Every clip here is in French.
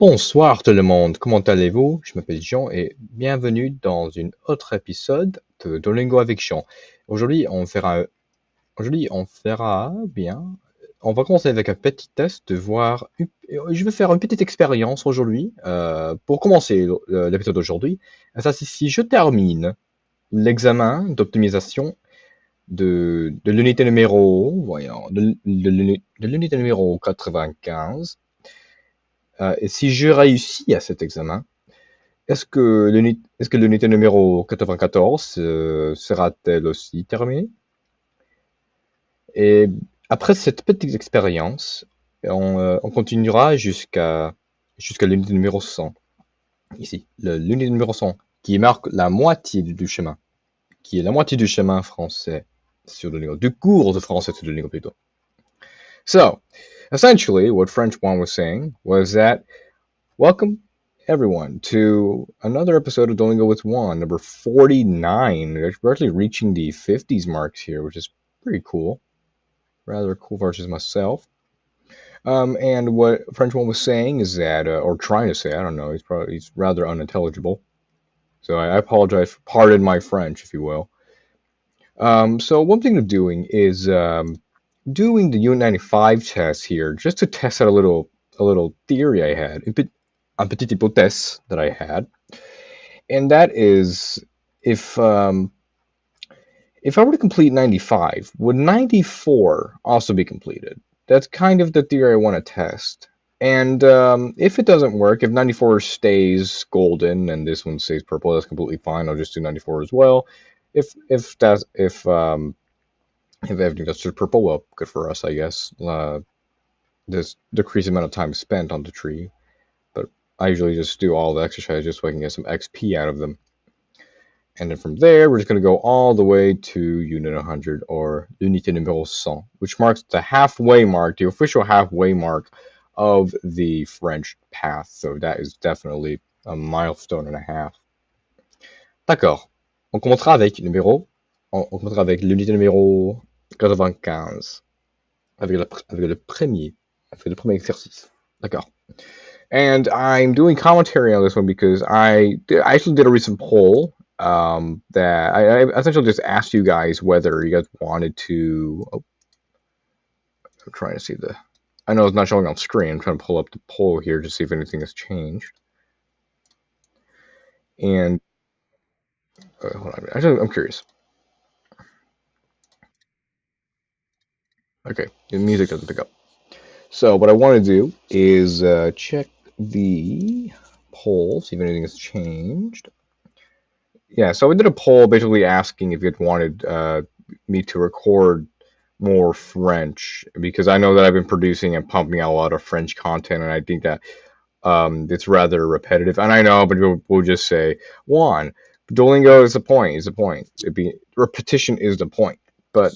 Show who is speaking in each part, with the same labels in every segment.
Speaker 1: Bonsoir tout le monde, comment allez-vous? Je m'appelle Jean et bienvenue dans un autre épisode de Duolingo avec Jean. Aujourd'hui, on fera bien. On va commencer avec un petit test de voir. Je vais faire une petite expérience aujourd'hui pour commencer l'épisode d'aujourd'hui. Ça, c'est si je termine l'examen d'optimisation de l'unité numéro, voyons, de l'unité numéro 95. Et si je réussis à cet examen, est-ce que l'unité numéro 94 sera-t-elle aussi terminée? Et après cette petite expérience, on continuera jusqu'à l'unité numéro 100. Ici, l'unité numéro 100, qui marque la moitié du chemin, qui est la moitié du chemin français sur le niveau, du cours de français sur le niveau plutôt. So, essentially, what French one was saying was that welcome everyone to another episode of Duolingo with Juan, number 49. We're actually reaching the 50s marks here, which is pretty cool. Rather cool versus myself. And what French one was saying is that, or trying to say, I don't know, he's rather unintelligible. So I apologize. Pardon my French, if you will. So one thing I'm doing is doing the U95 test here, just to test out a little theory I had, un petit hypothèse that I had, and that is if I were to complete 95, would 94 also be completed? That's kind of the theory I want to test. And if it doesn't work, if 94 stays golden and this one stays purple, that's completely fine. I'll just do 94 as well. If everything does just purple, well, good for us, I guess. This decreased amount of time spent on the tree, but I usually just do all the exercises just so I can get some XP out of them. And then from there, we're just going to go all the way to Unit 100, or Unité numéro 100, which marks the halfway mark, the official halfway mark of the French path. So that is definitely a milestone and a half. D'accord. On commencera avec l'unité numéro 95, avec le premier exercice. D'accord. And I'm doing commentary on this one because I actually did a recent poll that I essentially just asked you guys whether you guys wanted to. Oh, I'm trying to see the. I know it's not showing on screen. I'm trying to pull up the poll here to see if anything has changed. And hold on, actually, I'm curious. Okay, the music doesn't pick up. So what I want to do is check the poll, see if anything has changed. Yeah, so we did a poll basically asking if you'd wanted me to record more French, because I know that I've been producing and pumping out a lot of French content, and I think that it's rather repetitive. And I know, but we'll just say, Juan, Duolingo is the point. Is the point? Repetition is the point. But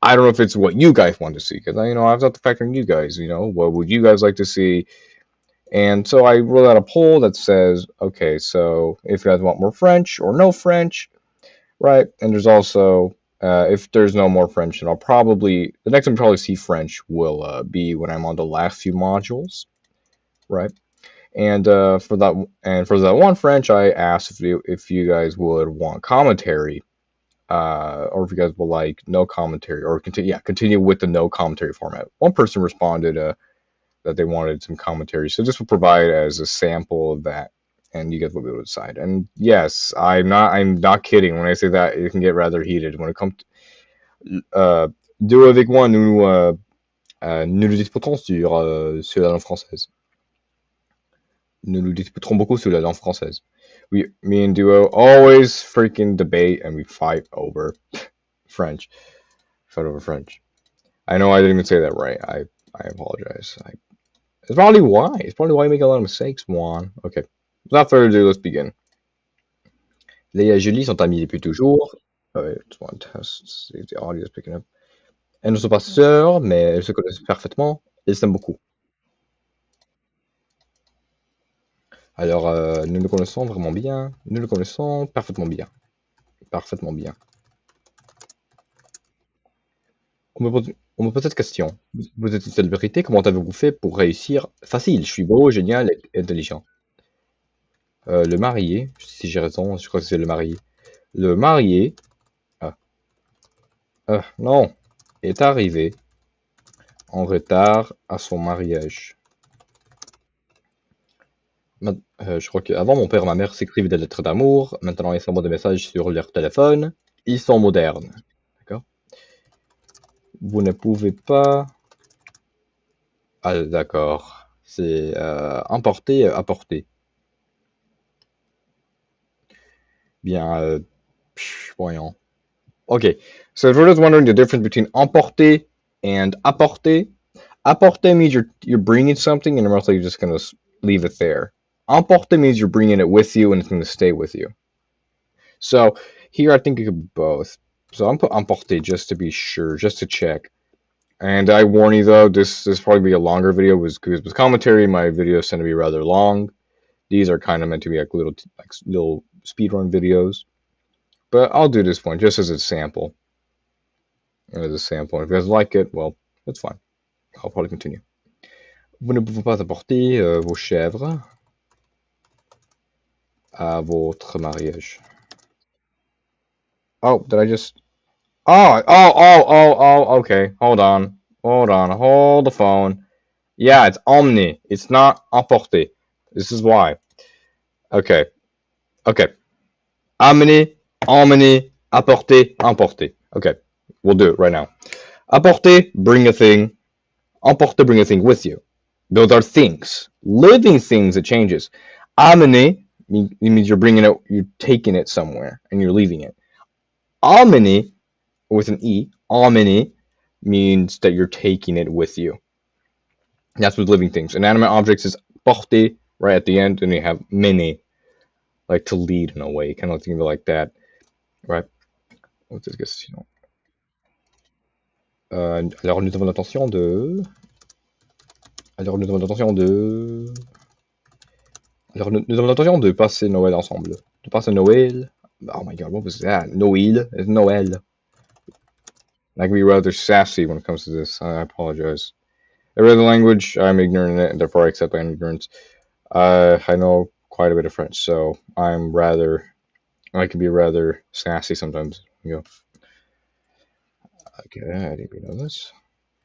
Speaker 1: I don't know if it's what you guys want to see, because I have to factor in you guys. What would you guys like to see? And so I rolled out a poll that says, okay, so if you guys want more French or no French, right? And there's also, if there's no more French, then the next time you probably see French will be when I'm on the last few modules, right? And for that one French, I asked if you guys would want commentary, or if you guys would like no commentary, or continue with the no commentary format. One person responded that they wanted some commentary. So this will provide as a sample of that, and you guys will be able to decide. And yes, I'm not kidding when I say that it can get rather heated when it comes to Duo avec moi, nous nous disputons sur la langue française. Nous nous disputons beaucoup sur la langue française. Me and Duo always freaking debate and we fight over French. I know I didn't even say that right. I apologize. It's probably why. It's probably why you make a lot of mistakes, Juan. Okay. Without further ado, let's begin. Léa et Julie sont amies depuis toujours. Just want to test, see if the audio is picking up. Elles ne sont pas sœurs, mais elles se connaissent parfaitement. Elles s'aiment beaucoup. Alors, nous nous connaissons vraiment bien. Nous nous connaissons parfaitement bien. Parfaitement bien. On peut On me pose cette question. Vous êtes une célébrité, comment avez-vous fait pour réussir? Facile, je suis beau, génial et intelligent. Le marié, si j'ai raison, je crois que c'est le marié. Le marié, ah, non, est arrivé en retard à son mariage. Je crois qu'avant, mon père et ma mère s'écrivaient des lettres d'amour. Maintenant, ils s'envoient des messages sur leur téléphone. Ils sont modernes. D'accord? Vous ne pouvez pas... Ah, d'accord. C'est importer, apporter. Bien, voyons. Okay, so if you're just wondering the difference between emporter and apporter, apporter means you're bringing something and most likely you're just gonna leave it there. Emporter means you're bringing it with you and it's gonna stay with you. So here I think it could be both. So I'm put emporter just to be sure, just to check. And I warn you though, this probably be a longer video because with commentary, my videos tend to be rather long. These are kind of meant to be like little speedrun videos. But I'll do this one just as a sample. As a sample. If you guys like it, well, that's fine. I'll probably continue. Vous ne pouvez pas apporter vos chèvres à votre mariage. Oh, did I just... okay. Hold the phone. Yeah, it's emmener. It's not emporter. This is why. Okay. Amener, emmener, apporter, emporter. Okay, we'll do it right now. Apporter, bring a thing. Emporter, bring a thing with you. Those are things. Living things, it changes. Amener means you're bringing it, you're taking it somewhere, and you're leaving it. Emmener, with an E, emmener means that you're taking it with you. That's with living things. Inanimate objects is porter, right at the end, and you have mener, like to lead in a way, kind of think of it like that, right? What's this question? Alors nous avons l'intention de... Alors nous avons l'intention de passer Noël ensemble. De passer Noël. Oh my god, what was that? Noël. It's Noël. I can be rather sassy when it comes to this. I apologize. I read the language, I'm ignorant in it, and therefore I accept my ignorance. I know quite a bit of French, so I can be rather sassy sometimes. You go. Okay, I didn't know this.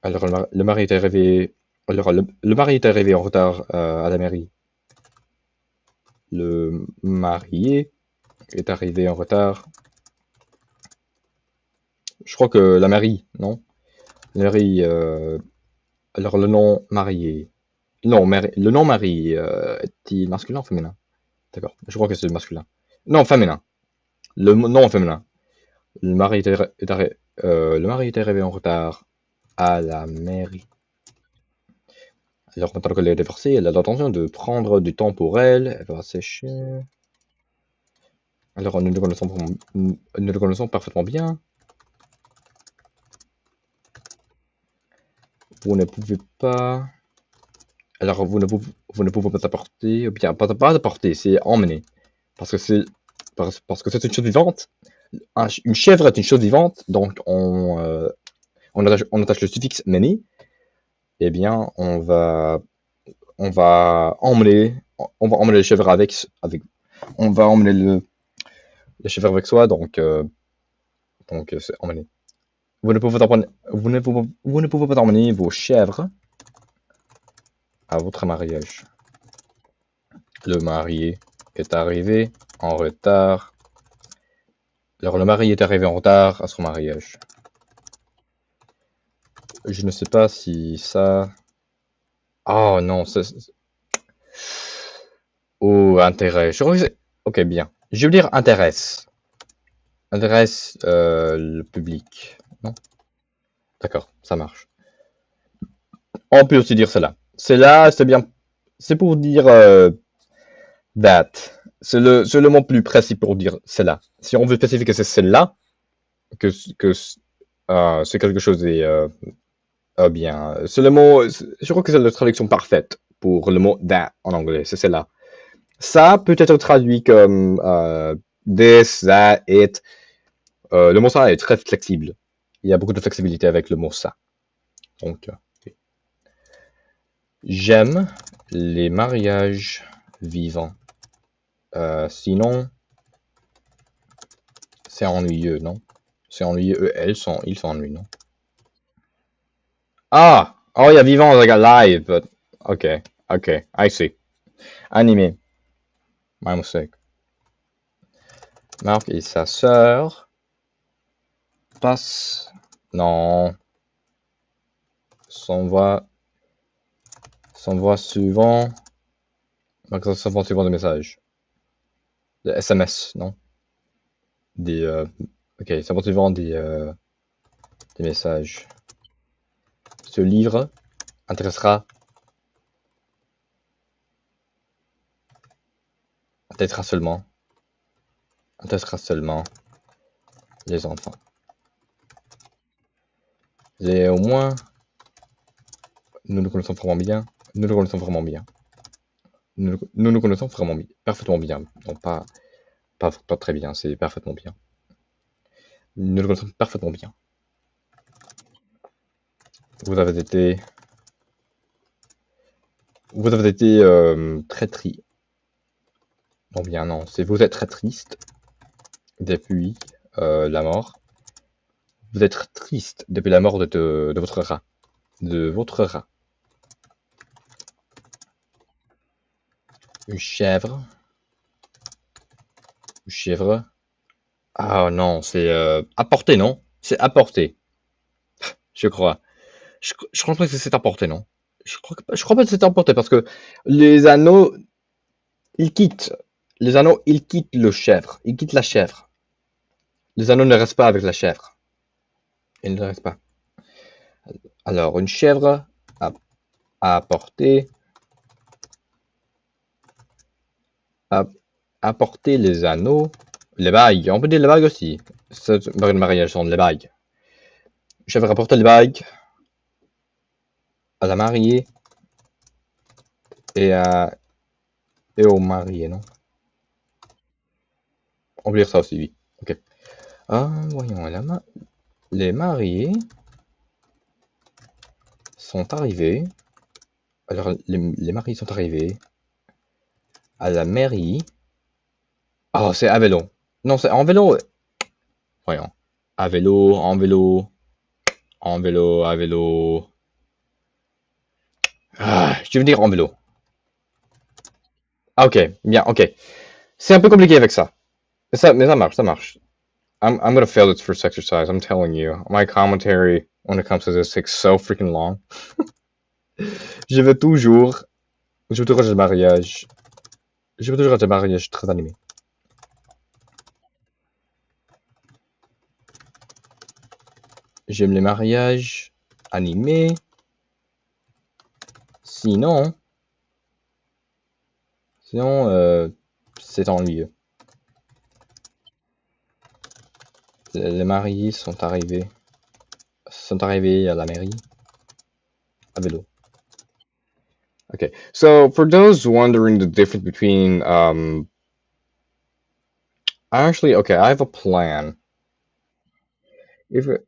Speaker 1: Alors, le mari est arrivé... Alors, le mari est arrivé en retard à la mairie. Le marié est arrivé en retard. Je crois que la mairie, non? La mairie... Alors, le nom marié... Non, le nom mari est-il masculin ou féminin? D'accord, je crois que c'est masculin. Non, féminin. Le nom féminin. Le mari est arrivé en retard à la mairie. Alors maintenant qu'elle est divorcée, elle a l'intention de prendre du temps pour elle. Elle va sécher. Alors nous le connaissons parfaitement bien. Vous ne pouvez pas... Alors vous ne pouvez pas apporter... Ou bien, pas apporter, c'est emmener. Parce que c'est une chose vivante. Une chèvre est une chose vivante, donc on attache le suffixe mener. Eh bien, on va emmener le chèvre avec on va emmener le chèvre avec soi, donc c'est emmener. Vous ne pouvez pas emmener vos chèvres à votre mariage. Le marié est arrivé en retard. Alors, le mari est arrivé en retard à son mariage. Je ne sais pas si ça... Oh non, oh, intérêt. Je crois que c'est... Ok, bien. Je veux dire intéresse. Intéresse le public. Non? D'accord, ça marche. On peut aussi dire cela. Cela, c'est bien... C'est pour dire... that. C'est le mot plus précis pour dire cela. Si on veut spécifier que c'est celle-là, que c'est quelque chose et bien, c'est le mot, je crois que c'est la traduction parfaite pour le mot that en anglais, c'est celle-là. Ça peut être traduit comme this, that, it. Le mot ça est très flexible. Il y a beaucoup de flexibilité avec le mot ça. Donc, j'aime les mariages vivants. Sinon, c'est ennuyeux, non? C'est ennuyeux. Ils sont ennuyeux, non? Ah! Oh yeah, vivant like alive, but okay, okay, I see. Animé, my mistake. Marc et sa sœur passent. Non, s'envoie, s'envoie souvent. S'envoie souvent des messages. Des SMS, non? Des. Ok, s'envoie souvent des messages. Ce livre intéressera intéressera seulement intéressera seulement les enfants. Et au moins, nous nous connaissons vraiment bien. Nous nous connaissons vraiment bien. Nous nous connaissons vraiment bien, parfaitement bien. Non, pas très bien, c'est parfaitement bien. Nous nous connaissons parfaitement bien. Vous avez été, vous avez été très triste. Non bien non, c'est vous êtes très triste depuis la mort. Vous êtes triste depuis la mort de votre rat. De votre rat. Une chèvre. Une chèvre. Ah non, c'est apporté, non? C'est apporté, je crois. Je crois pas que c'est apporté, non? Je crois pas que c'est apporté parce que les anneaux, ils quittent. Les anneaux, ils quittent le chèvre. Ils quittent la chèvre. Les anneaux ne restent pas avec la chèvre. Ils ne restent pas. Alors, une chèvre a, a apporté, a apporté les anneaux, les bagues. On peut dire les bagues aussi. C'est une mariage sont les bagues. Chèvre rapporte les bagues à la mariée et, à, et au marié, non? On peut dire ça aussi, oui. Ok. Ah, voyons, les mariés sont arrivés. Alors, les mariés sont arrivés à la mairie. Oh, c'est à vélo. Non, c'est en vélo. Voyons. À vélo, en vélo, en vélo, à vélo. Ah, je veux dire en vélo. Ah, ok, bien, ok. C'est un peu compliqué avec ça. Mais ça marche, ça marche. I'm gonna fail this first exercise, I'm telling you. My commentary when it comes to this takes so freaking long. Je veux toujours. Je veux toujours des mariages. Je veux toujours des mariages très animés. J'aime les mariages animés. Sinon, c'est ennuyeux. Les mariés sont arrivés à la mairie à vélo. Okay, so for those wondering the difference between, actually, okay, I have a plan. If you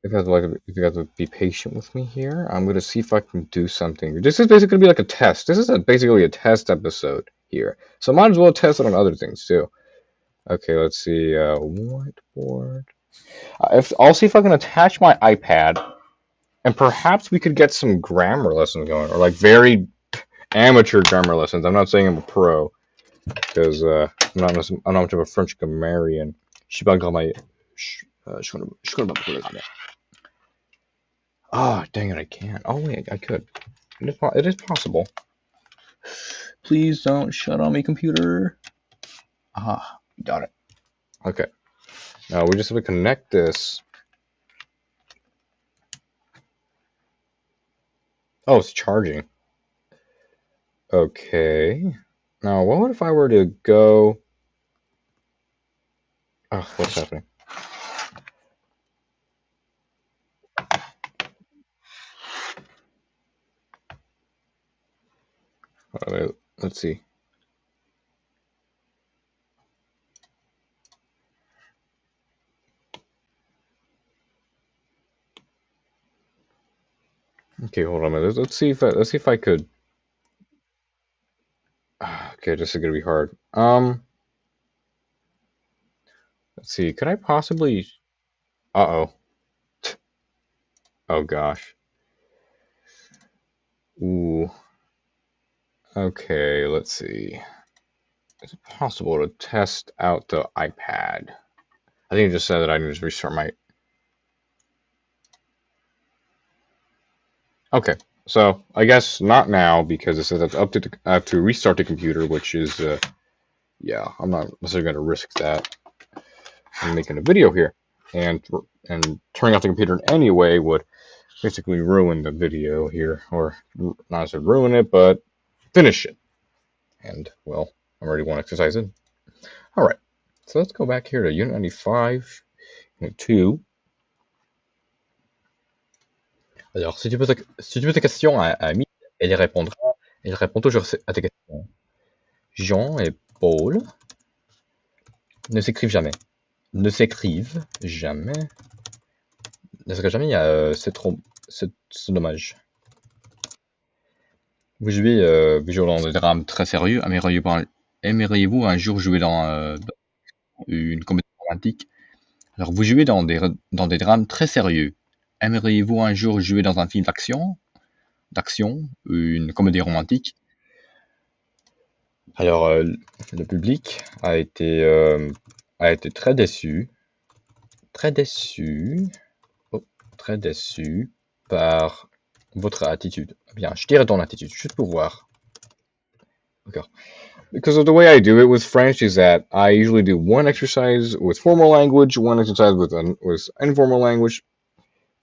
Speaker 1: guys would be patient with me here, I'm gonna see if I can do something. This is basically gonna be like a test. This is basically a test episode here, so might as well test it on other things too. Okay, let's see. Whiteboard. I'll see if I can attach my iPad, and perhaps we could get some grammar lessons going, or like very amateur grammar lessons. I'm not saying I'm a pro, because I'm not much of a French grammarian. Je suis pas grand je connais pas beaucoup le grammaire. Ah, dang it, I can't. Oh wait, I could. It is possible. Please don't shut on me, computer. Ah, got it. Okay. Now we just have to connect this. Oh, it's charging. Okay. Now, what if I were to go? Oh, what's happening? Let's see. Okay, hold on a minute. Let's see if I could. Okay, this is gonna be hard. Let's see. Could I possibly? Uh-oh. Oh gosh. Ooh. Okay, let's see. Is it possible to test out the iPad? I think it just said that I need to restart my. Okay, so I guess not now because it says it's up to I have to restart the computer, which is yeah, I'm not necessarily going to risk that. I'm making a video here, and turning off the computer in any way would basically ruin the video here, or not necessarily ruin it, but finish it. And well, I'm already one exercise in. All right, so let's go back here to Unit 95, Unit 2. Alors, si tu poses ta question à Amy, elle y répondra. Elle répond toujours à tes questions. Jean et Paul ne s'écrivent jamais. Ne s'écrivent jamais. Ne s'écrivent jamais, c'est trop. C'est dommage. Vous jouez dans des drames très sérieux. Aimeriez-vous un jour jouer dans une comédie romantique? Alors, vous jouez dans des drames très sérieux. Aimeriez-vous un jour jouer dans un film d'action, une comédie romantique? Alors, le public a été très déçu, oh, très déçu par votre attitude. Bien, je dirais ton attitude, juste pour voir. D'accord. Because of the way I do it with French is that I usually do one exercise with formal language, one exercise with informal language,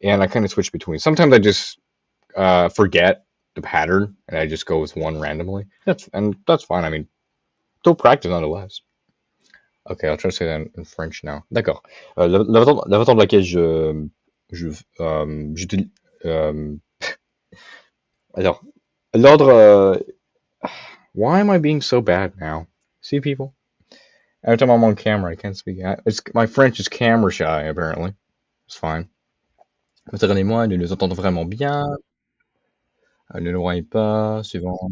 Speaker 1: and I kind of switch between. Sometimes I just forget the pattern and I just go with one randomly. That's fine. I mean, still practice nonetheless. Okay, I'll try to say that in French now. D'accord. La façon de laquelle j'utilise. Alors, l'ordre. Why am I being so bad now? See, people? Every time I'm on camera, I can't speak. My French is camera shy, apparently. It's fine. Mathurin et moi, nous nous entendons vraiment bien. Ne nous voyons pas, suivant,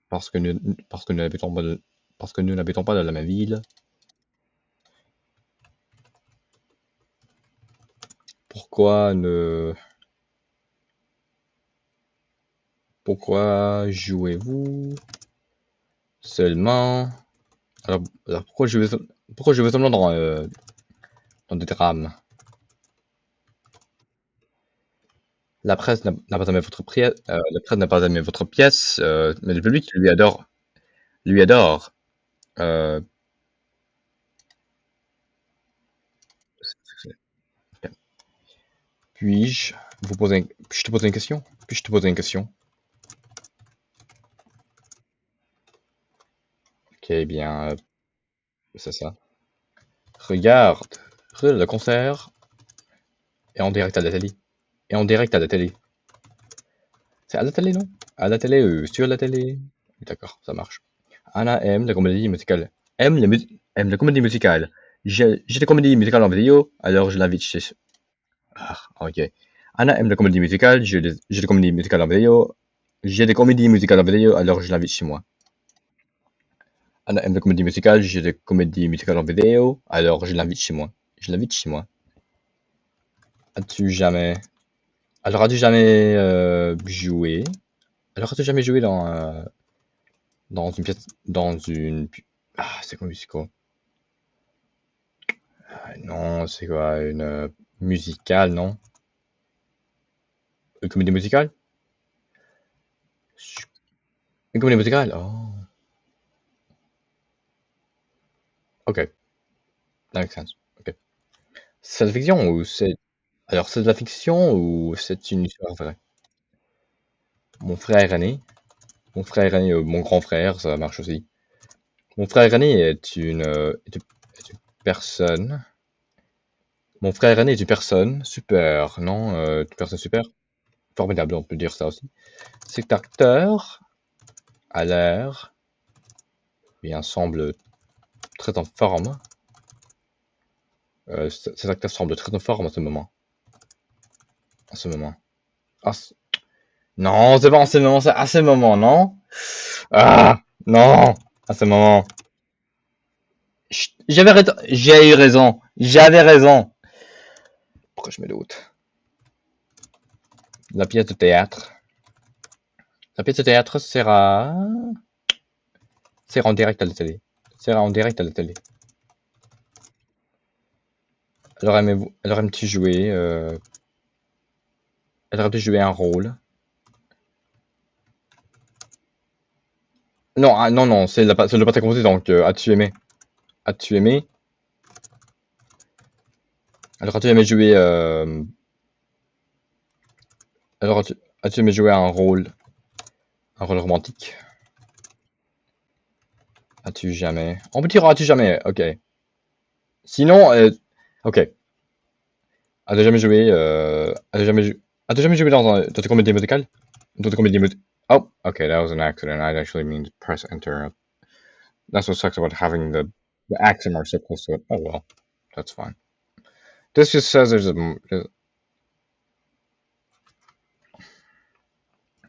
Speaker 1: parce que nous, parce que nous n'habitons pas parce que nous n'habitons pas dans la même ville. Pourquoi jouez-vous seulement? Alors pourquoi jouez-vous seulement dans des drames? La presse n'a pas aimé votre pièce, mais le public lui adore. Euh, puis-je puis-je te poser une question? Puis-je te poser une question? Ok, bien, c'est ça. Regarde le concert est en direct à la télé. Et en direct à la télé. C'est à la télé, non? À la télé, sur la télé. D'accord, ça marche. Anna aime la comédie musicale. Aime la comédie musicale. J'ai des comédies musicales en vidéo, alors je l'invite chez. Ah, ok. Anna aime la comédie musicale, j'ai des comédies musicales en vidéo. J'ai des comédies musicales en vidéo, alors je l'invite chez moi. Anna aime la comédie musicale, j'ai des comédies musicales en vidéo, alors je l'invite chez moi. Je l'invite chez moi. As-tu jamais. Alors as-tu jamais joué? Alors as-tu jamais joué dans une pièce. Dans une. Ah, c'est quoi musical? Non, c'est quoi? Une musicale, non? Une comédie musicale? Une comédie musicale? Oh. Ok, that makes sense. Ok. C'est de la fiction ou c'est. Alors, c'est de la fiction ou c'est une histoire vraie? Mon frère aîné. Mon frère aîné, mon grand frère, ça marche aussi. Mon frère aîné est une personne. Mon frère aîné est une personne super, non? Une personne super? Formidable, on peut dire ça aussi. Cet acteur a l'air. Bien, semble très en forme. Cet acteur semble très en forme en ce moment. En ce moment. Ah, Non, c'est pas en ce moment, c'est à ce moment, non? Ah, non, à ce moment. J'avais raison, j'ai eu raison, j'avais raison. Pourquoi je mets d'autres? La pièce de théâtre. La pièce de théâtre sera en direct à la télé. Sera en direct à la télé. Elle aurait-tu jouer, elle aurait-tu jouer un rôle? Non, ah, non, non, c'est le passé composé, donc as-tu aimé? As-tu aimé? Alors, as-tu aimé jouer, alors as-tu aimé jouer un rôle romantique? As-tu jamais? On peut dire as-tu jamais, ok. Sinon, ok. As-tu jamais joué, as-tu jamais joué dans une comédie musicale? Dans une comédie musicale? Oh, okay, that was an accident. I actually mean to press enter. That's what sucks about having the accent mark so close to it. Oh well, that's fine. This just says there's a.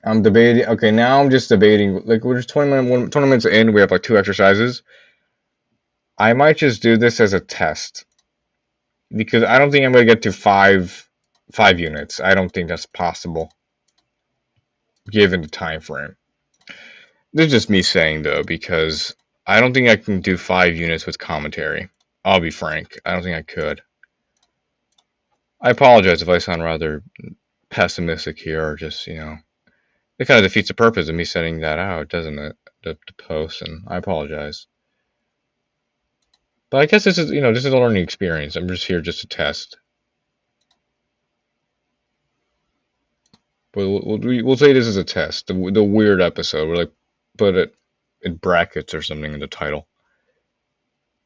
Speaker 1: I'm debating. Okay, now I'm just debating. Like we're just 20 minutes in. We have like two exercises. I might just do this as a test because I don't think I'm gonna get to five units. I don't think that's possible given the time frame. This is just me saying though because I don't think I can do 5 units with commentary. I'll be frank. I don't think I could. I apologize if I sound rather pessimistic here, or just it kind of defeats the purpose of me sending that out, doesn't it? The post, and I apologize. But I guess this is a learning experience. I'm just here just to test. But we'll say this is a test. The weird episode. We're like put it in brackets or something in the title.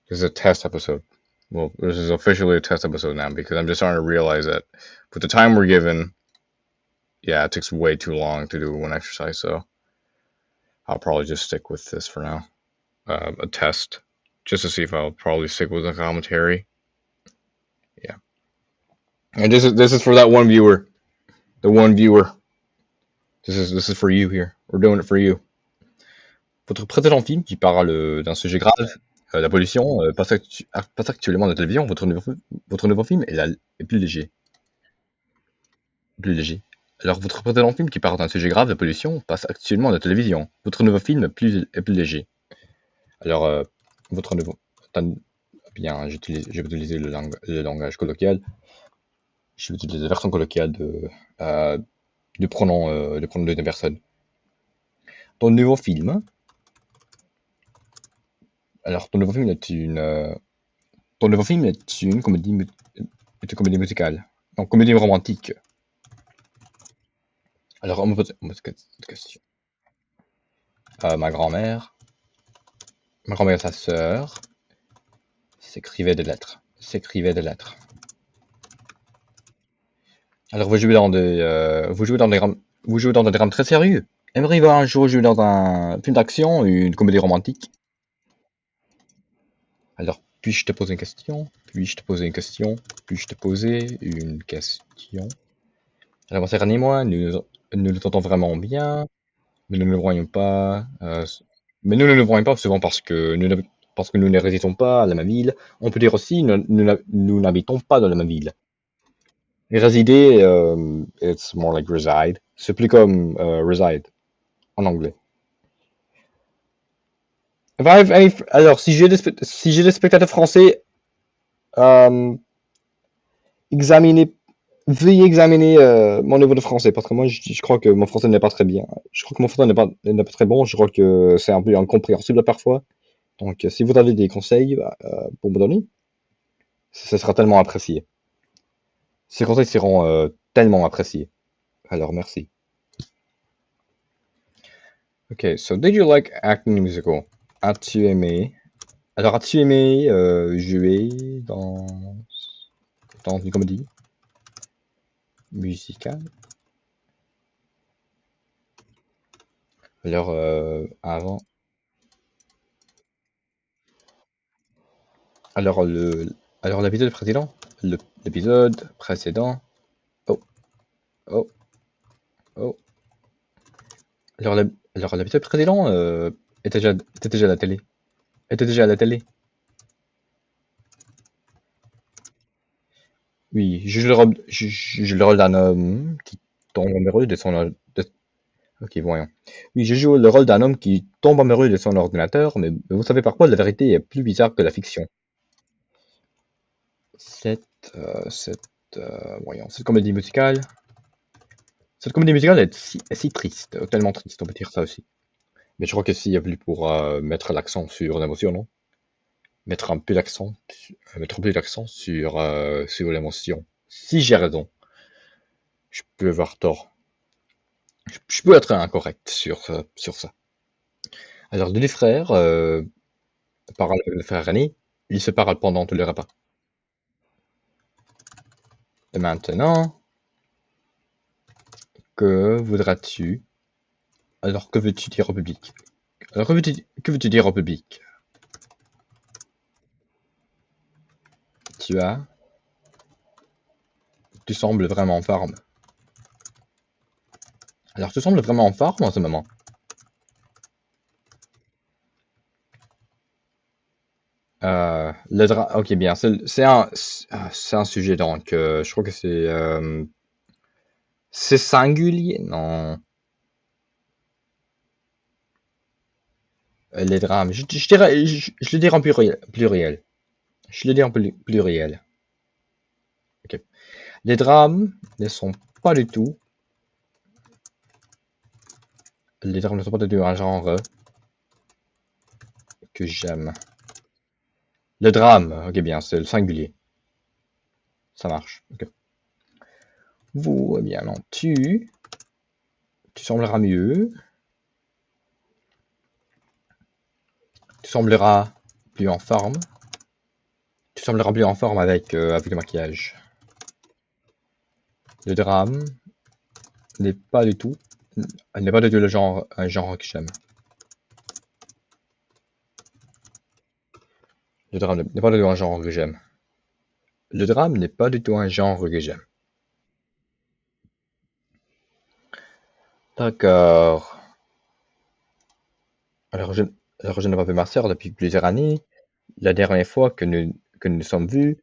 Speaker 1: This is a test episode. Well, this is officially a test episode now because I'm just starting to realize that with the time we're given, yeah, it takes way too long to do one exercise. So I'll probably just stick with this for now. A test, just to see if I'll probably stick with the commentary. Yeah. And this is for that one viewer. The one viewer. This is for you here. We're doing it for you. Votre précédent film qui parle d'un sujet grave, la pollution, passe actuellement à la télévision. Votre nouveau film est plus léger. Plus léger. Alors, votre précédent film qui parle d'un sujet grave, la pollution, passe actuellement à la télévision. Votre nouveau film est plus léger. Alors, votre nouveau. Bien, je vais utiliser le langage colloquial. Je vais utiliser la version colloquiale du pronom de deuxième personne. Ton nouveau film. Alors, ton nouveau film est une comédie musicale. Non, comédie romantique. Alors, on me pose cette question. Ma grand-mère et sa sœur s'écrivaient des lettres. Alors, vous jouez dans des drames très sérieux. Aimeriez-vous un jour jouer dans un film d'action ou une comédie romantique? Alors, puis-je te poser une question? Puis-je te poser une question? Puis-je te poser une question? Alors, ces derniers mois, nous nous entendons vraiment bien. Nous ne le voyons pas. Mais nous ne le voyons pas souvent parce que nous ne résidons pas à la même ville. On peut dire aussi nous n'habitons pas dans la même ville. Et résider, it's more like reside. C'est plus comme reside en anglais. Alors, si j'ai des spectateurs français, euh, examinez, veuillez examiner mon niveau de français parce que moi, je crois que mon français n'est pas très bien. Je crois que mon français n'est pas très bon. Je crois que c'est un peu incompréhensible parfois. Donc, si vous avez des conseils pour me donner, ce sera tellement apprécié. Ces conseils seront tellement appréciés. Alors, merci. Ok, so did you like acting in musical? As-tu aimé? Alors, as-tu aimé jouer dans une comédie musicale? Alors, avant. Alors, alors l'épisode précédent. L'épisode précédent. Oh, oh, oh. Alors, alors l'épisode précédent était déjà à la télé. Était déjà à la télé. Oui, je joue le rôle d'un homme qui tombe amoureux de son... Ok, voyons. Oui, je joue le rôle d'un homme qui tombe amoureux de son ordinateur, mais vous savez parfois la vérité est plus bizarre que la fiction. Cette, cette, voyons, cette comédie musicale est si triste, tellement triste, on peut dire ça aussi. Mais je crois que s'il y a plus pour mettre l'accent sur l'émotion, non? Mettre un peu l'accent sur l'émotion. Si j'ai raison, je peux avoir tort. Je peux être incorrect sur ça. Alors, les deux frères parlent avec le frère aîné, ils se parlent pendant tout le repas. Et maintenant, que voudras-tu? Alors, que veux-tu dire au public? Alors, que veux-tu dire au public? Tu as, tu sembles vraiment en forme. Alors, tu sembles vraiment en forme en ce moment. Ok, bien, c'est un sujet donc, je crois que c'est singulier, non. Les drames, je le dirais en pluriel. Je le dis en pluriel. Ok. Les drames ne sont pas du tout, les drames ne sont pas du tout un genre que j'aime. Le drame, ok, bien, c'est le singulier. Ça marche. Ok. Vous, eh bien, non, tu sembleras mieux. Tu sembleras plus en forme. Tu sembleras plus en forme avec le maquillage. Le drame n'est pas du tout, n'est pas du tout un genre que j'aime. Le drame n'est pas du tout un genre que j'aime. Le drame n'est pas du tout un genre que j'aime. D'accord. Alors je, alors je n'ai pas vu ma sœur depuis plusieurs années. La dernière fois que nous nous sommes vus,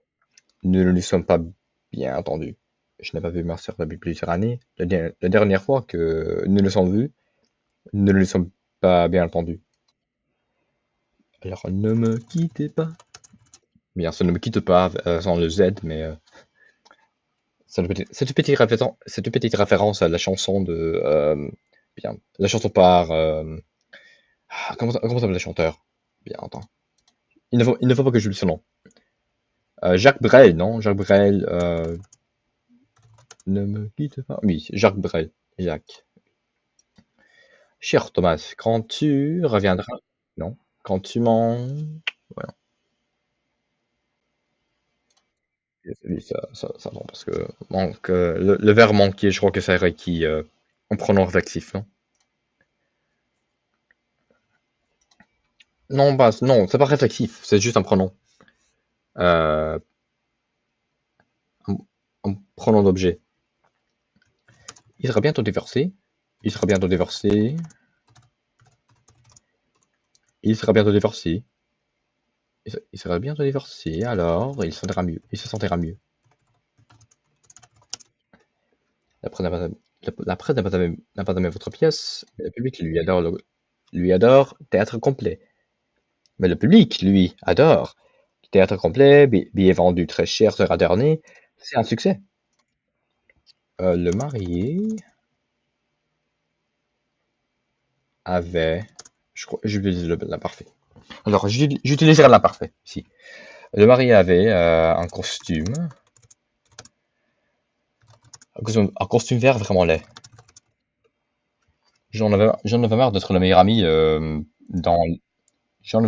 Speaker 1: nous ne nous sommes pas bien entendus. Je n'ai pas vu ma sœur depuis plusieurs années. La dernière fois que nous nous sommes vus, nous ne nous sommes pas bien entendus. Alors ne me quittez pas. Bien, ça ne me quitte pas sans le Z, mais cette petite référence à la chanson de bien, la chanson par comment s'appelle le chanteur? Bien, attends. Il ne faut pas que j'oublie son nom. Jacques Brel, non? Jacques Brel, ne me quitte pas. Oui, Jacques Brel. Jacques. Cher Thomas, quand tu reviendras. Non. Quand tu m'en. Voilà. Oui, ça non, parce que le verbe manqué, je crois que ça requis en pronom réflexif, non? Non, non, c'est pas réflexif, c'est juste un pronom. Euh, un, un pronom d'objet. Il sera bientôt divorcé. Il sera bientôt divorcé. Il sera bientôt divorcé. Il sera bientôt divorcé, alors il se sentira mieux. Il se sentira mieux. La presse la presse n'a pas aimé votre pièce, mais le public lui adore théâtre complet. Mais le public, lui, adore théâtre complet, billets vendus très cher sera dernier. C'est un succès. Le marié avait, je crois, j'utilise l'imparfait. Alors, j'utiliserai l'imparfait, si. Le marié avait un costume vert vraiment laid. J'en avais marre d'être le meilleur ami dans, j'en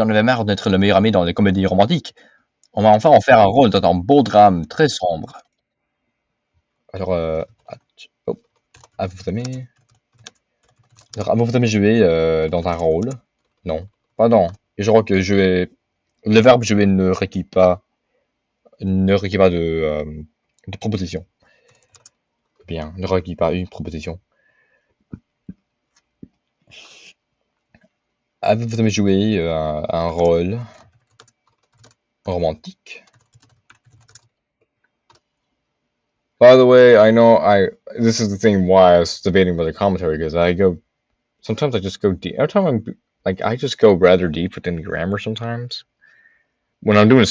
Speaker 1: avais marre d'être le meilleur ami dans les comédies romantiques. On va enfin en faire un rôle dans un beau drame très sombre. Alors, oh, vous aimez, alors, vous aimez jouer dans un rôle? Non, pas non. Et je crois que jouer, le verbe jouer ne requiert pas de proposition. Bien, ne requiert pas une proposition. Avez-vous jamais joué un rôle romantique? By the way, I know this is the thing why I was debating about the commentary because sometimes I just go deep. Every time I'm like I just go rather deep within the grammar sometimes. When I'm doing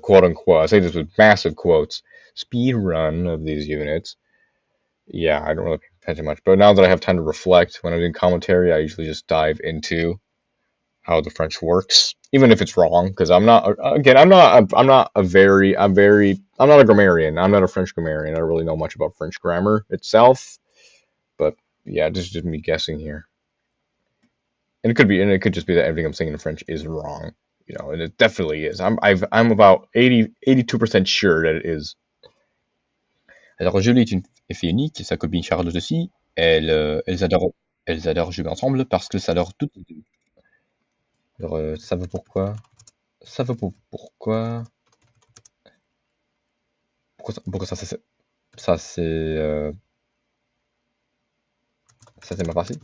Speaker 1: quote unquote, I say this with massive quotes, speed run of these units. Yeah, I don't really pay attention much. But now that I have time to reflect when I'm doing commentary, I usually just dive into how the French works, even if it's wrong. Because I'm not again, I'm not a grammarian. I'm not a French grammarian. I don't really know much about French grammar itself. But yeah, this is just me guessing here. And it could just be that everything I'm saying in French is wrong. You know, and it definitely is. I'm about 82% sure that it is. Alors, Julie est une fille unique, sa copine Charlotte aussi. Elles adorent jouer ensemble parce que ça leur tout. Alors, ça veut pourquoi? Ça veut pour pourquoi? Pourquoi ça ça s'est mal passé?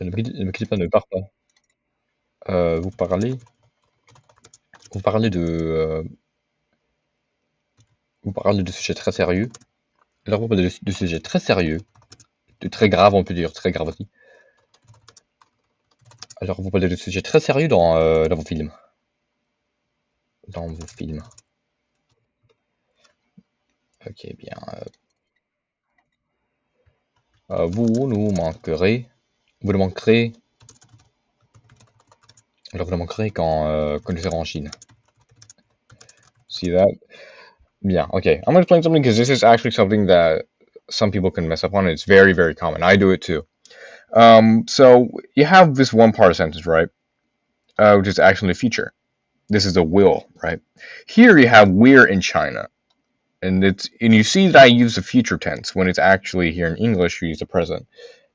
Speaker 1: Ne me quittez pas, ne pars pas. Euh, vous parlez, vous parlez de, vous parlez de sujets très sérieux. Alors, vous parlez de sujets très sérieux, de très graves, on peut dire, très graves aussi. Alors, vous parlez de sujets très sérieux dans vos films. Dans vos films. Ok, bien. Vous nous manquerez. Vous nous manquerez. Alors, vous nous manquerez quand nous serons en Chine. See that? Yeah, okay. I'm gonna explain something because this is actually something that some people can mess up on. It's very, very common. I do it too. So you have this one part of sentence, right? Which is actually a feature. This is a will, right? Here you have we're in China. And you see that I use the future tense when it's actually here in English we use the present.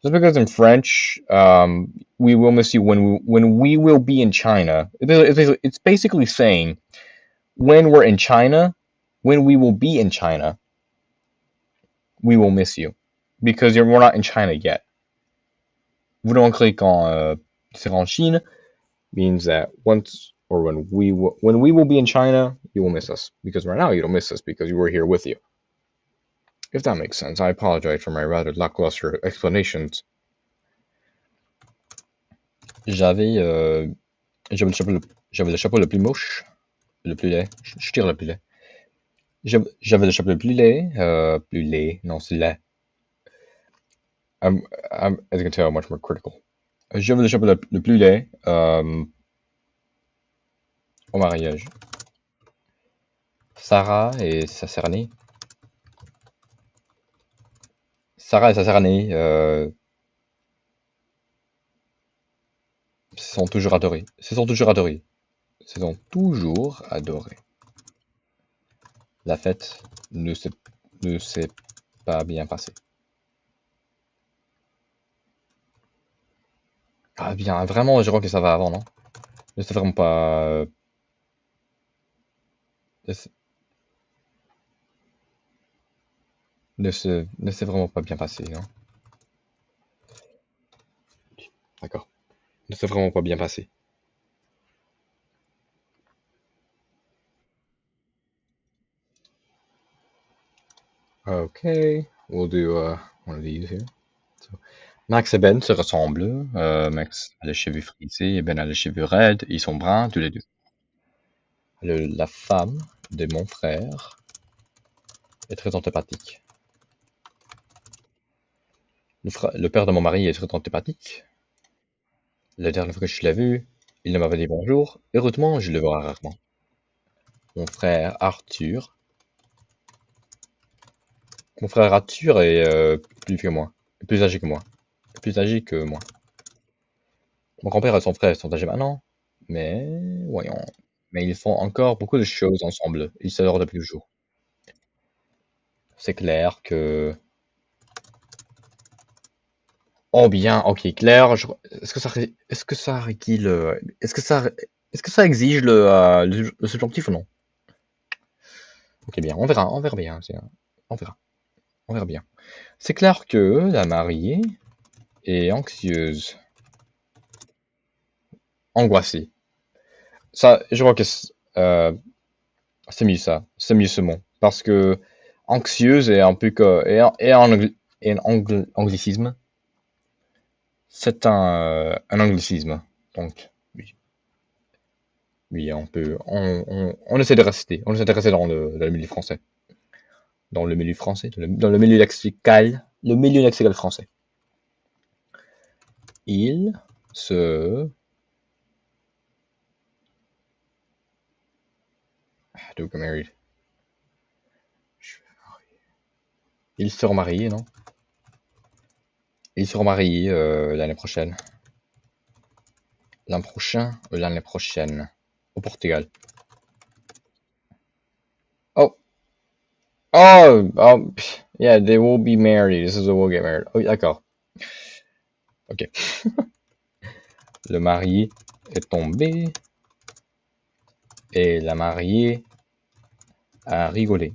Speaker 1: Just because in French, we will miss you when we will be in China. It's basically saying when we're in China, when we will be in China, we will miss you because we're not in China yet. Vous nous manquerez quand c'est en Chine means that once or when we will be in China, you will miss us because right now you don't miss us because we were here with you. If that makes sense, I apologize for my rather lackluster explanations. J'avais j'avais le chapeau le plus moche, le plus laid. Je tire le plus laid. J'avais le chapeau le plus laid, non c'est laid. As you can tell, I'm much more critical. J'avais le chapeau le plus laid au mariage. Sarah et sa sœur aînée. Sarah et sa sœur aînée se sont toujours adorés. Se sont toujours adorés. Se sont toujours adorés. La fête ne s'est pas bien passée. Ah bien, vraiment, je crois que ça va avant, non? Ne s'est vraiment pas... ne s'est vraiment pas bien passé, non? D'accord. Ne s'est vraiment pas bien passé. Okay, we'll do one of these here. So, Max et Ben se ressemblent. Max a les cheveux frisés et Ben a les cheveux raides. Ils sont bruns tous les deux. La femme de mon frère est très antipathique. Le père de mon mari est très antipathique. La dernière fois que je l'ai vu, il ne m'a pas dit bonjour. Heureusement, je le vois rarement. Mon frère Arthur. Mon frère Arthur est plus que moi. Plus âgé que moi. Plus âgé que moi. Mon grand-père et son frère sont âgés maintenant. Mais, voyons. Mais ils font encore beaucoup de choses ensemble. Ils s'adorent depuis toujours. C'est clair que... Oh bien, ok, clair. Est-ce que ça requiert le... Est-ce que ça exige le subjonctif ou non? Ok, bien, on verra bien. On verra bien. C'est clair que la mariée et anxieuse. Angoissée. Ça, je crois que c'est mieux ça. C'est mieux ce mot. Parce que anxieuse est un peu que, et un anglicisme. C'est un anglicisme. Donc, oui. Oui, on essaie de rester. On essaie de rester dans le milieu français. Dans le milieu français. Dans le milieu lexical. Le milieu lexical français. Il se do get married. Ils seront mariés, non? Ils seront mariés l'année prochaine. L'an prochain ou l'année prochaine? Au Portugal. Oh! Oh! Yeah, they will be married. This is a will get married. Oh, d'accord. Ok. Le marié est tombé. Et la mariée a rigolé.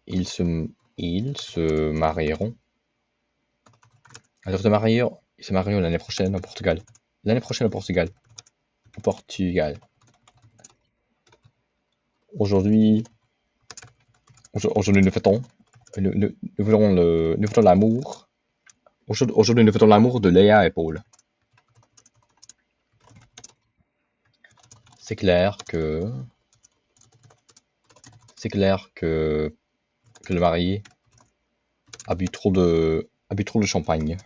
Speaker 1: Ils se marieront. Alors, ils se marieront l'année prochaine au Portugal. L'année prochaine au Portugal. Au Portugal. Aujourd'hui, nous fêtons. Nous fêtons l'amour. Aujourd'hui, nous fêtons l'amour de Léa et Paul. C'est clair que le marié a bu trop de champagne.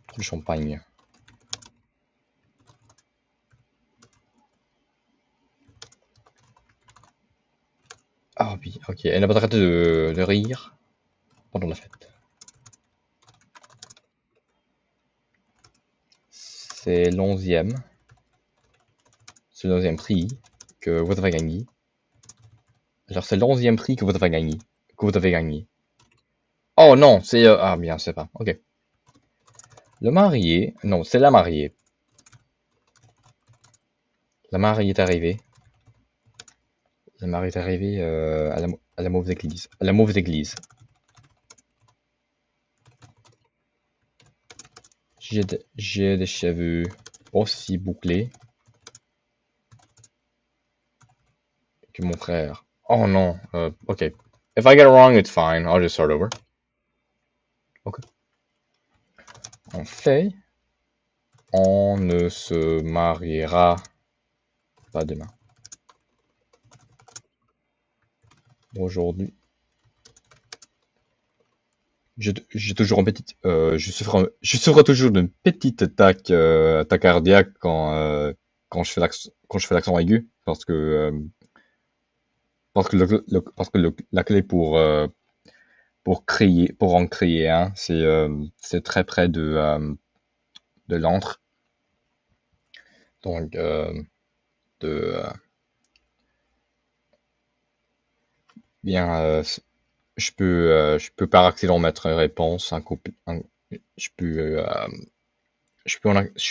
Speaker 1: Trop de champagne. Ah oui, ok. Elle n'a pas arrêté de rire pendant la fête. C'est l'onzième prix que vous avez gagné. Alors c'est l'onzième prix que vous avez gagné. Oh non, c'est... ah bien, c'est pas. Ok. Le marié... Non, c'est la mariée. La mariée est arrivée. La mariée est arrivée à la mauvaise église. À la mauvaise église. J'ai des cheveux aussi bouclés que mon frère. Oh non, ok. If I get it wrong, it's fine. I'll just start over. Ok. En fait, on ne se mariera pas demain. Aujourd'hui. J'ai toujours une petite, je souffre toujours d'une petite attaque, attaque cardiaque quand je fais l'accent aigu, parce que la clé pour en crier un, c'est très près de l'antre, donc de bien, je peux par accident mettre une réponse, je peux je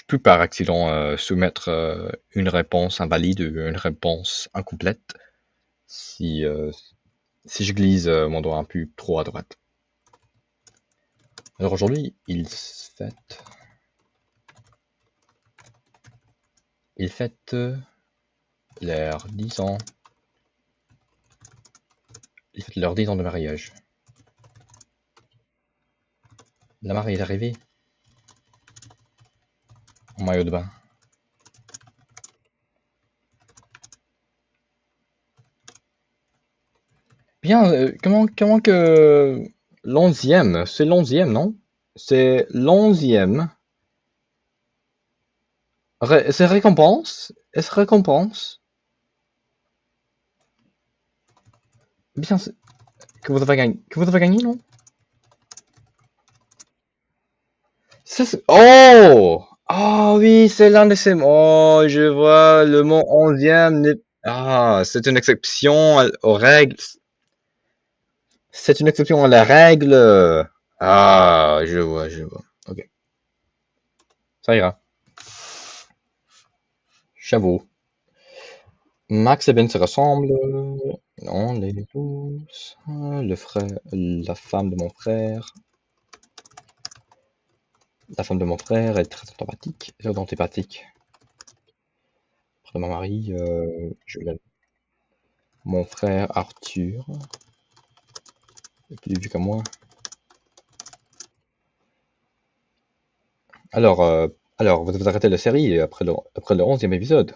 Speaker 1: peux par accident soumettre une réponse invalide ou une réponse incomplète si, si je glisse mon doigt un peu trop à droite. Alors aujourd'hui, ils fêtent leurs 10 ans. Ils fêtent leurs 10 ans de mariage. La mariée est arrivée en maillot de bain. Bien, comment que l'onzième, c'est l'onzième, non? C'est l'onzième. C'est récompense? Est-ce récompense? Bien, que vous avez gagné, non? Oh! Ah oui, c'est l'un de ces... Oh, je vois, le mot onzième n'est... Ah, c'est une exception aux règles. C'est une exception à la règle. Ah, je vois. Ok, ça ira. Chapeau. Max et Ben se ressemblent. Non, les tous. Le frère, la femme de mon frère. La femme de mon frère est très antipathique. Très antipathique. Près de mon mari, mon frère Arthur est plus vieux que moi. Alors, alors, vous avez arrêté la série après le 11e épisode.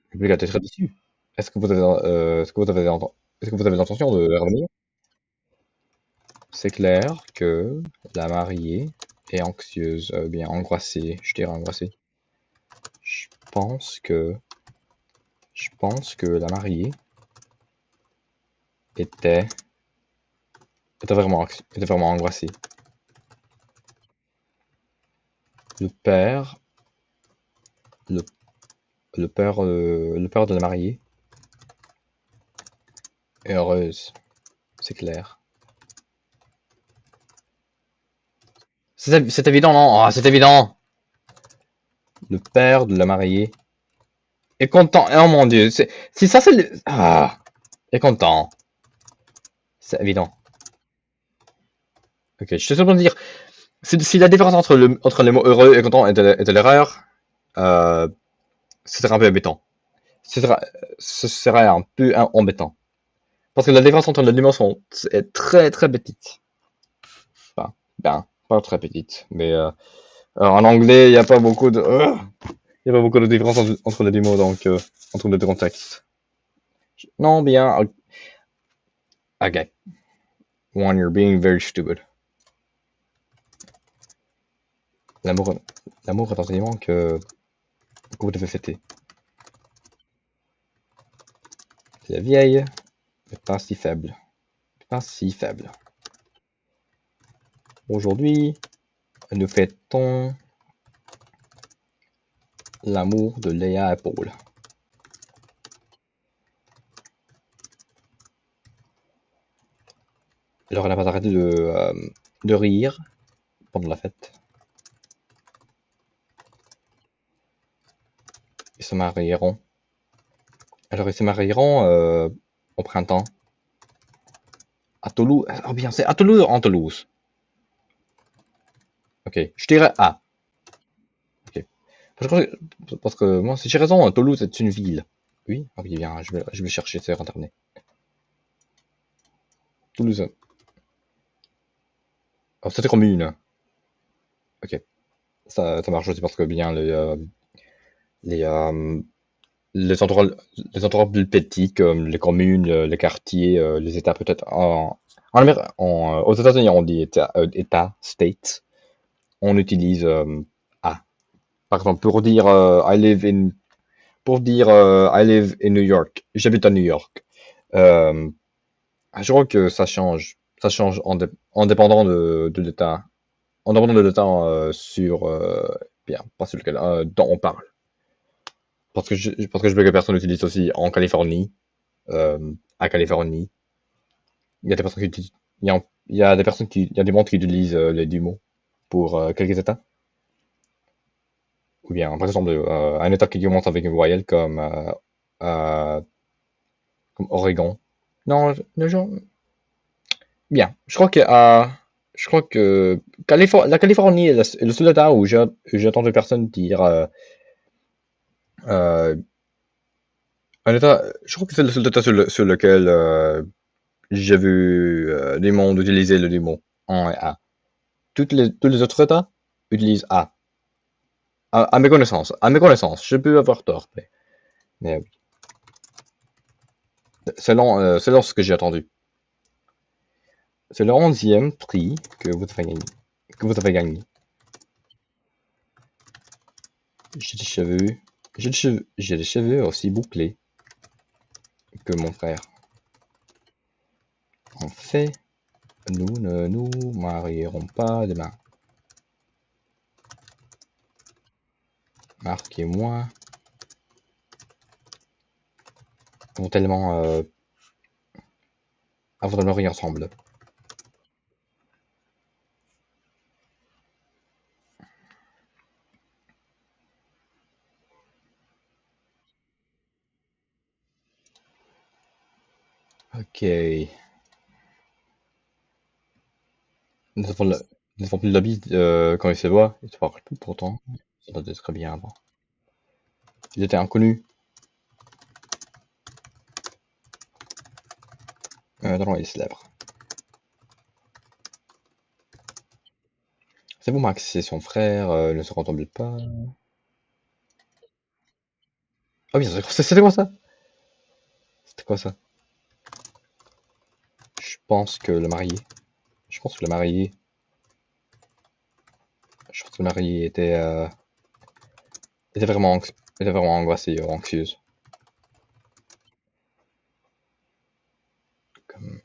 Speaker 1: Le public a été très déçu. Est-ce que vous avez, est-ce que vous avez l'intention de revenir? C'est clair que la mariée est anxieuse, bien angoissée, je dirais angoissée. Je pense que, je pense que la mariée était, était vraiment angoissée. Le père, le, le père de la mariée est heureuse, c'est clair. C'est évident, non? Ah, c'est évident! Le père de la mariée est content. Oh mon dieu, si ça c'est ah, est content. C'est évident. Ok, je suis sûr de dire, si la différence entre les mots heureux et content est de l'erreur, euh, ce serait un peu embêtant. Ce serait, ce serait un peu embêtant. Parce que la différence entre les dimensions est très très petite. Enfin, ben, pas très petite. Mais en anglais, il n'y a pas beaucoup de, il y a pas beaucoup de différence entre les deux mots, donc entre les deux contextes. Non, bien, okay. One, you're being very stupid. L'amour, l'amour est un sentiment que vous devez fêter. C'est la vieille, mais pas si faible. Pas si faible. Aujourd'hui, nous fêtons l'amour de Léa et Paul. Alors, elle n'a pas arrêté de rire pendant la fête. Ils se marieront. Alors, ils se marieront au printemps. À Toulouse. Ah, bien, c'est à Toulouse ou en Toulouse? Ok, je dirais A. Ok. Parce que moi, si j'ai raison, Toulouse est une ville. Oui, ok, bien, je vais chercher sur internet. Toulouse. Oh, c'était commune. Ok, ça marche aussi parce que bien les, euh, les endroits, les endroits plus petits comme les communes, les quartiers, les États peut-être aux États-Unis on dit État, state, on utilise A. Par exemple I live in New York, j'habite à New York. Euh, je crois que ça change en dépendant de l'État, en dépendant de l'État sur bien pas sur lequel dont on parle. Parce que je veux que personne utilise aussi en Californie, à Californie. Il y a des personnes qui utilisent, il y a des personnes qui, il y a des mondes qui utilisent les du mot pour quelques états. Ou bien, par exemple, un état qui commence avec une voyelle euh, comme Oregon. Non, bien. Je crois que la Californie est est le seul état où j'ai entendu personne dire euh, un état. Je crois que c'est le seul état sur lequel j'ai vu des mondes utiliser le mot en et A. Tous les autres États utilisent A. À mes connaissances, je peux avoir tort, mais oui. Selon ce que j'ai entendu. C'est le 11e prix que vous avez gagné. Que vous avez gagné. J'ai des cheveux. J'ai des cheveux aussi bouclés que mon frère. En fait, nous ne nous marierons pas demain. Marc et moi avons avons tellement ri ensemble. Ok. Nous avons le, nous avons plus l'habit quand il se voit. Il se parle plus pourtant. Ça doit être très bien avant. Il était inconnu. Maintenant, il est célèbre. C'est bon, Max, c'est son frère. Ne se ressemble pas. Ah oui, c'était quoi ça? C'était quoi ça? Je pense que le marié. Je pense que le marié. Je pense que le marié était vraiment, était vraiment angoissé, anxieuse. Comme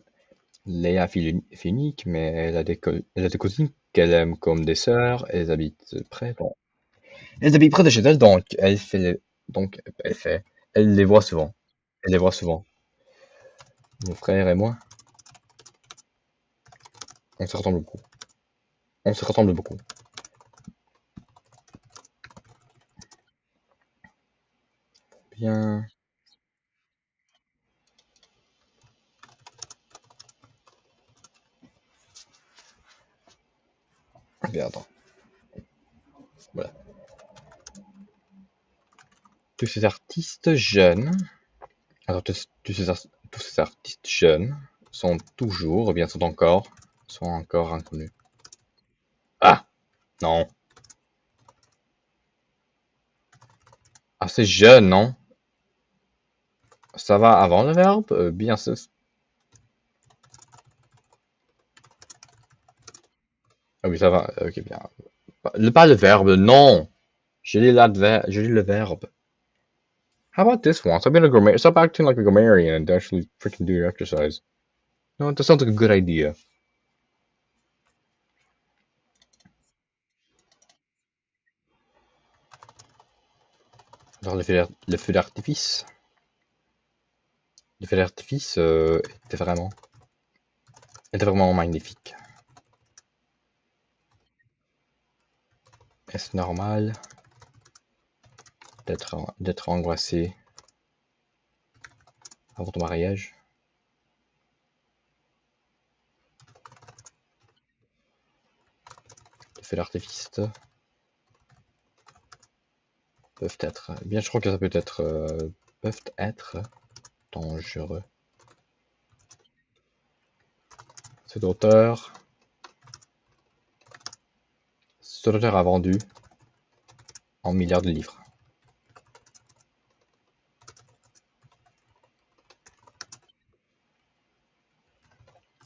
Speaker 1: Léa fait unique, mais elle a des cousines qu'elle aime comme des sœurs. Elles habitent près. Bon. Elles habitent près de chez elle, donc elle les voit souvent. Elle les voit souvent. Mon frère et moi, on se ressemble beaucoup. On se ressemble beaucoup. Bien. Bien, attends. Voilà. Tous ces artistes jeunes, alors tous ces artistes jeunes sont toujours, ou bien sont encore inconnus. Ah! Non. Assez jeune, non? Ça va avant le verbe? Bien sûr. Ah oui, ça va. Ok, bien. Pas le verbe, non. Je lis le verbe. How about this one? Stop acting like a grammarian and actually freaking do your exercise. No, that sounds like a good idea. Alors, le feu d'artifice. Le feu d'artifice était vraiment magnifique. Est-ce normal d'être angoissé avant ton mariage? Les feux d'artifice peuvent être, bien, je crois que ça peut être, peuvent être dangereux. Cet auteur, cet auteur a vendu en milliards de livres.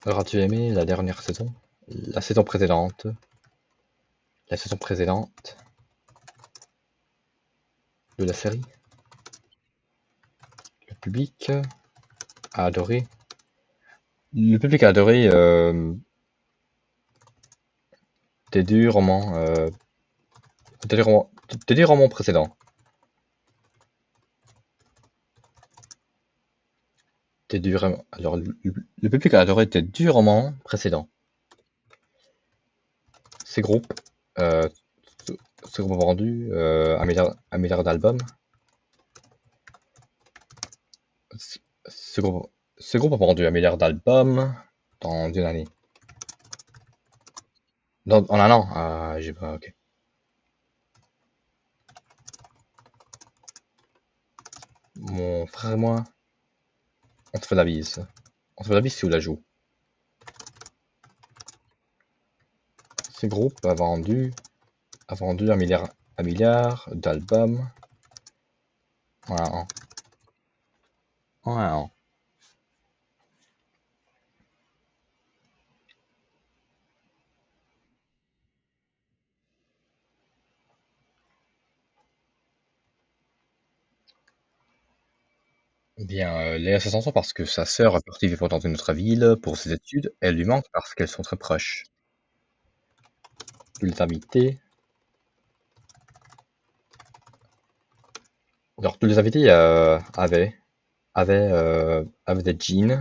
Speaker 1: Auras-tu aimé la dernière saison? La saison précédente? La saison précédente de la série? Le public a adoré. Le public a adoré tes deux romans, tes deux romans précédents. Alors, le public a adoré tes deux romans précédents. Ces groupes, euh, ce groupe a vendu un milliard d'albums. Ce groupe, ce groupe a vendu un milliard d'albums dans une année. En un an, j'ai pas, ok. Mon frère et moi, on se fait la bise. On se fait la bise si on la joue. Ce groupe a vendu un milliard d'albums en un an. En un an. Bien, Léa se sent parce que sa sœur est partie vivre dans une autre ville pour ses études. Elle lui manque parce qu'elles sont très proches. Tous les invités. Alors, tous les invités avaient des jeans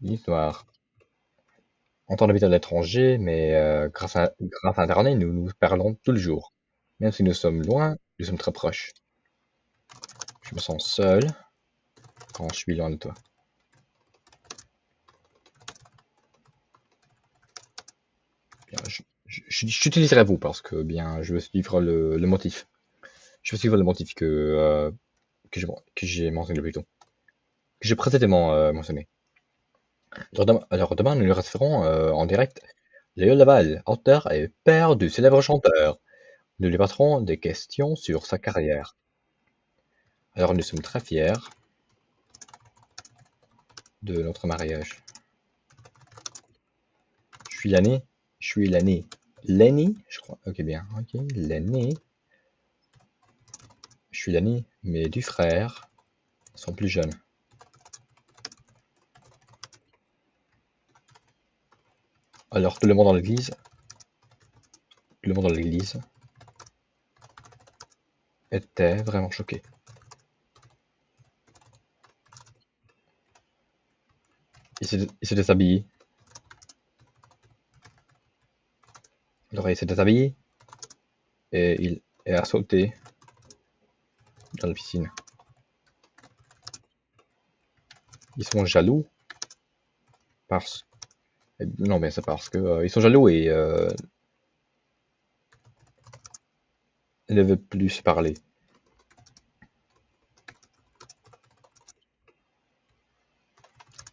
Speaker 1: noirs. On habite à l'étranger, mais grâce à Internet, nous nous parlons tous les jours. Même si nous sommes loin, nous sommes très proches. Je me sens seul quand je suis loin de toi. j'utiliserai vous parce que bien, je veux suivre le motif. Je veux suivre le motif que j'ai mentionné plus tôt, que j'ai précédemment mentionné. Alors demain, nous resterons en direct Léo Laval, auteur et père du célèbre chanteur. Nous lui passerons des questions sur sa carrière. Alors nous sommes très fiers de notre mariage. Je suis l'année. Je suis l'année. L'année, je crois. Ok, bien. Ok, l'année. Je suis l'année. Mes deux frères sont plus jeunes. Alors tout le monde dans l'église. Tout le monde dans l'église était vraiment choqué. Il s'est déshabillé. Alors il s'est déshabillé et il a sauté dans la piscine. Ils sont jaloux parce... Non, mais c'est parce que ils sont jaloux et ils ne veulent plus se parler.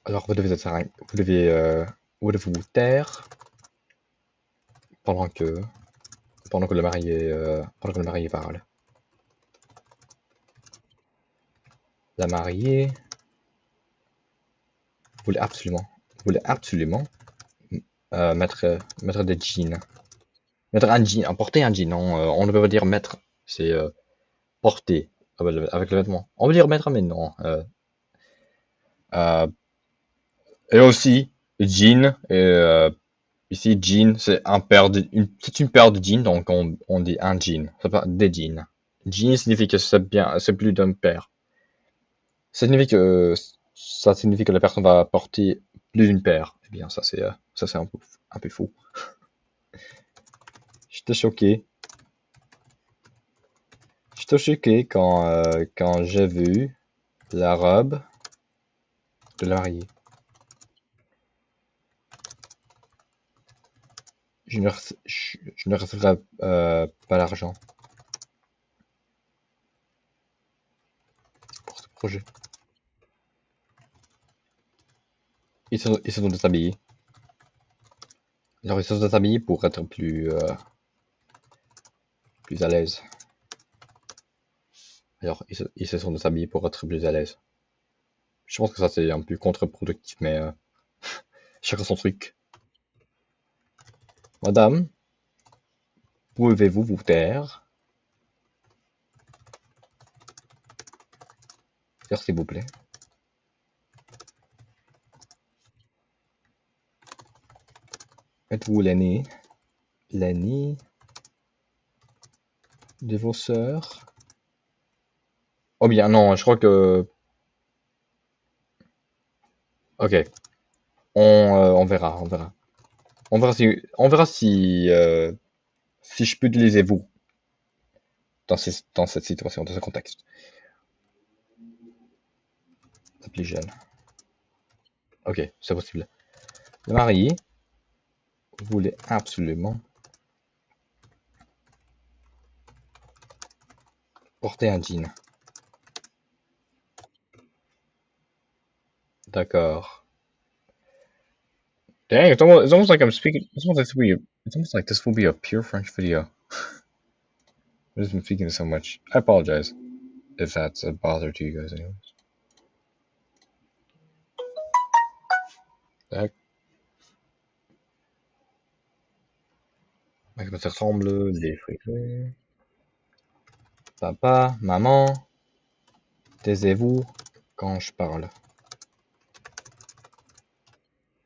Speaker 1: Alors vous devez vous taire pendant que pendant que le marié parle. La mariée voulait absolument mettre des jeans. Mettre un jean, porter un jean, non, on ne peut pas dire mettre, c'est porter avec le vêtement. On veut dire mettre, mais non. Euh, et aussi, jean, et ici, jean, c'est une paire de jeans, donc on dit un jean, c'est pas des jeans. Jean signifie que c'est plus d'une paire. Ça signifie que la personne va porter plus d'une paire. Eh bien, ça c'est un peu faux. J'étais choqué. J'étais choqué quand j'ai vu la robe de la mariée. Je ne recevrai pas l'argent pour ce projet. Ils se sont déshabillés. Alors ils se sont déshabillés pour être plus à l'aise. Alors ils se sont déshabillés pour être plus à l'aise. Je pense que ça c'est un peu contre-productif, mais chacun son truc. Madame, pouvez-vous vous taire? S'il vous plaît. Êtes-vous l'aîné de vos sœurs? Oh bien non, je crois que... Ok, on verra, on verra. On verra si je peux utiliser vous dans cette situation, dans ce contexte. Plus jeune. Ok, c'est possible. Le marié voulait absolument porter un jean. D'accord. Dang, it's almost like I'm speaking. It's almost like this will be a pure French video. I've just been speaking so much. I apologize if that's a bother to you guys, anyways. Tac. À quoi ça ressemble, les fruits. Papa, maman, taisez-vous quand je parle.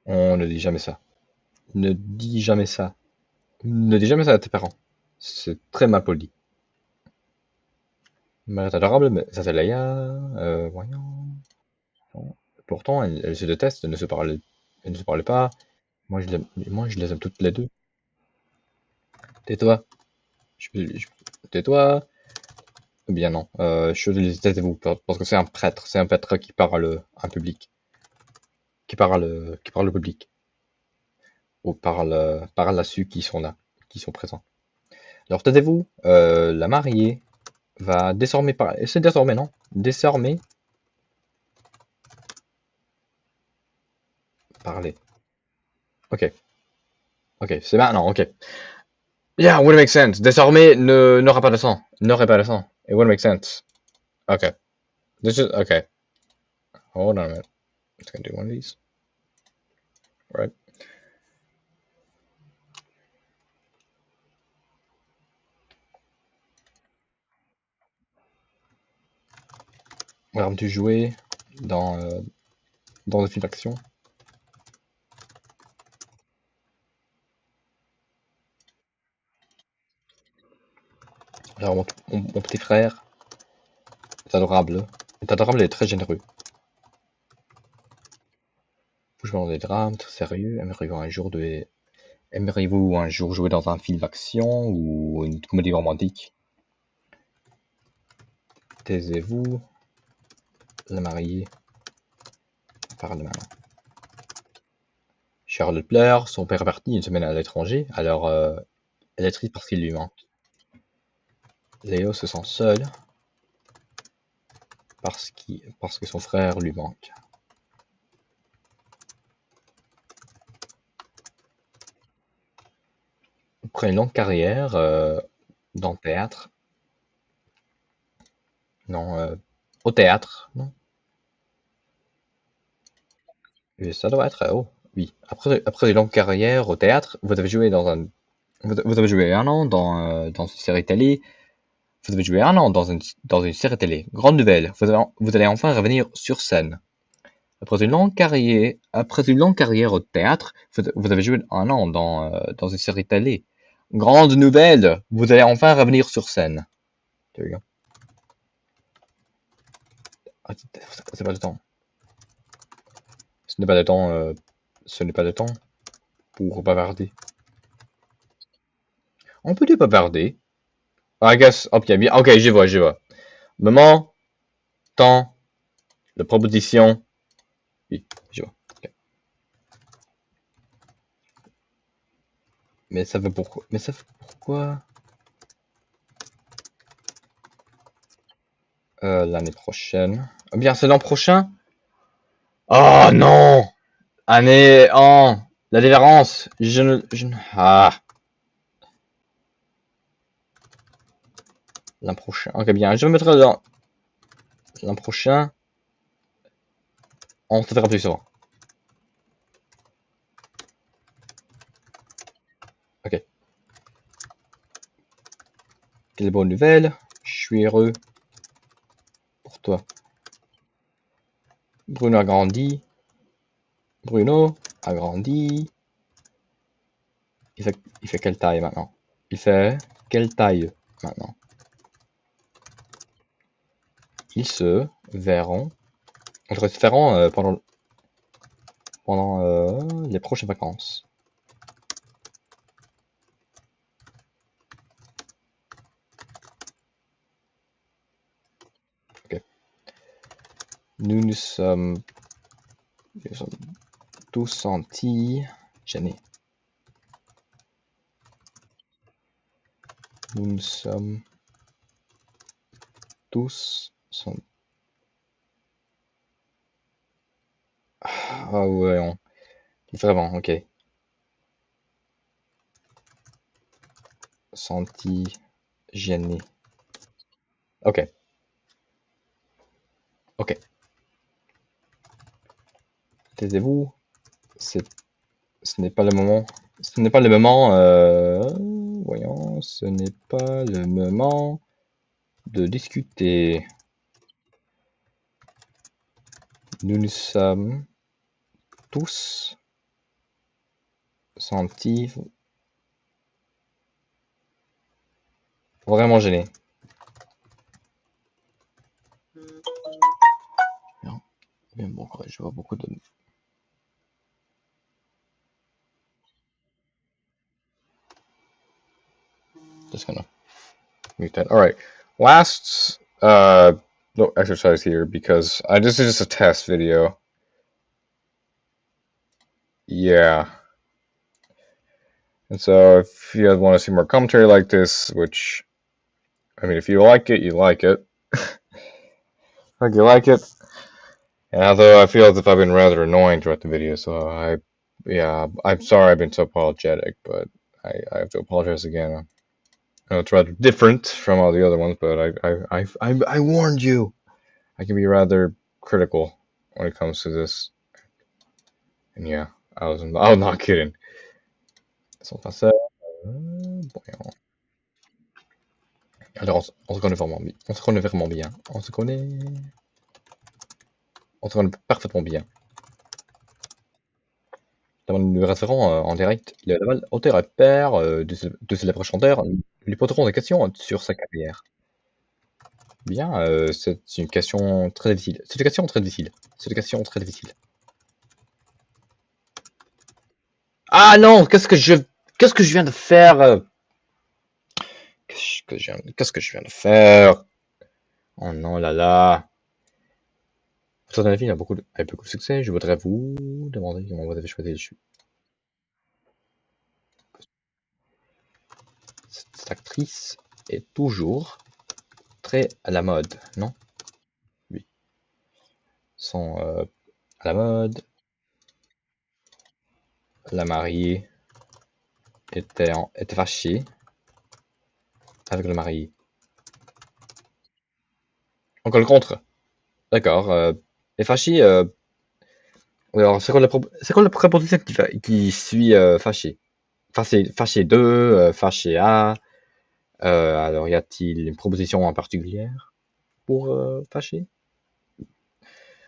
Speaker 1: On ne dit jamais ça. Ne dis jamais ça. Ne dis jamais ça à tes parents. C'est très mal poli. Mais c'est adorable, mais ça c'est Leia. Voyons. Pourtant, elles se détestent, elles ne se parlaient pas. Moi, je les aime toutes les deux. Tais-toi. Tais-toi. Eh bien non. Je les taisez-vous parce que c'est un prêtre. C'est un prêtre qui parle à un public. Qui parle au public. Ou parle à ceux qui sont là. qui sont présents. Alors, taisez-vous, la mariée va désormais parler. C'est désormais, non? Désormais parler. Ok. Ok, c'est maintenant, ok. Yeah, would make sense. Désormais, n'aura pas de sang. N'aurait pas de sang. It would make sense. Okay. This is, okay. Hold on a minute. Just gonna do one of these. Right. Alors, tu jouer dans un film d'action. Alors, mon petit frère est adorable. Est adorable et très généreux. Vous jouez dans des drames très sérieux. Aimeriez-vous un jour jouer dans un film d'action ou une comédie romantique? Taisez-vous. La mariée parle maintenant. Charlotte pleure, son père est parti une semaine à l'étranger, alors elle est triste parce qu'il lui manque. Léo se sent seul parce que son frère lui manque. Après une longue carrière dans le théâtre, non, au théâtre, non, ça doit être, oh, oui. Après une longue carrière au théâtre, vous avez joué un an dans une série télé. Vous avez joué un an dans une série télé. Grande nouvelle, vous allez enfin revenir sur scène. Après une longue carrière au théâtre, vous avez joué un an dans une série télé. Grande nouvelle, vous allez enfin revenir sur scène. There you go. Ah, c'est pas le temps. Ce n'est pas le temps. Ce n'est pas le temps pour bavarder. On peut dire bavarder. I guess. Ok, bien. Ok, je vois, je vois. Moment, temps, la proposition. Oui, je vois. Ok. Mais ça veut pourquoi? Mais ça veut pourquoi? L'année prochaine. Ah bien, c'est l'an prochain? Oh non! Année en. La différence. Ah. L'an prochain. Ok, bien. Je vais mettre dans. L'an prochain. On se verra plus souvent. Ok. Quelle bonne nouvelle. Je suis heureux pour toi. Bruno a grandi. Bruno a grandi. Il fait quelle taille maintenant? Il fait quelle taille maintenant? Ils se verront. Ils se verront pendant les prochaines vacances. Ok. Nous sommes tous sentis gênés. Nous sommes tous sentis. Ah ouais, vraiment, ok. Senti gêné. Ok. Ok. Taisez-vous. Ce n'est pas le moment. Ce n'est pas le moment. Voyons. Ce n'est pas le moment de discuter. Nous nous sommes tous sentis vraiment gênés. Bien bon, je vois beaucoup de. Just gonna mute that. All right. Last no exercise here because this is just a test video. Yeah. And so if you guys want to see more commentary like this, which, I mean, if you like it, you like it. Like you like it. And although I feel as if I've been rather annoying throughout the video, so yeah, I'm sorry I've been so apologetic, but I have to apologize again. I know it's rather different from all the other ones, but I warned you. I can be rather critical when it comes to this. And yeah, I was not kidding. Sans faire ça, voyons. Alors, on se connaît vraiment bien. On se connaît vraiment bien. On se connaît parfaitement bien. Nous resterons en direct. Il a la balle au terrain père de célèbres chanteurs. Nous lui poserons des questions sur sa carrière. Bien, c'est une question très difficile. C'est une question très difficile. C'est une question très difficile. Ah non, qu'est-ce que je viens de faire? Qu'est-ce que je viens de faire? Oh non là là. Votre avis avec beaucoup de succès. Je voudrais vous demander comment vous avez choisi le chute. Cette actrice est toujours très à la mode, non? Oui. Sont à la mode. La mariée était fâchée avec le mari. Encore le contre. D'accord. Et fâchée. Alors, c'est quoi la préposition qui suit fâché? Fâché 2, fâché A. Alors, y a-t-il une proposition en particulier pour fâché?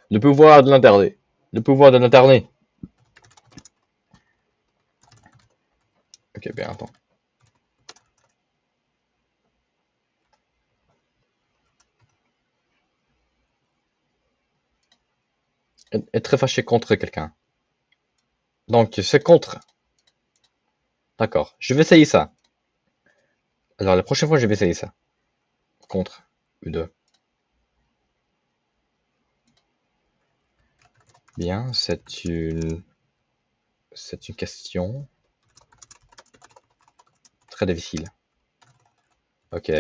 Speaker 1: Le pouvoir de l'interné. Le pouvoir de l'interné. Ok, bien, attends. Être très fâché contre quelqu'un. Donc, c'est contre. D'accord. Je vais essayer ça. Alors, la prochaine fois, je vais essayer ça. Contre. U2. Bien, c'est une question très difficile. Ok.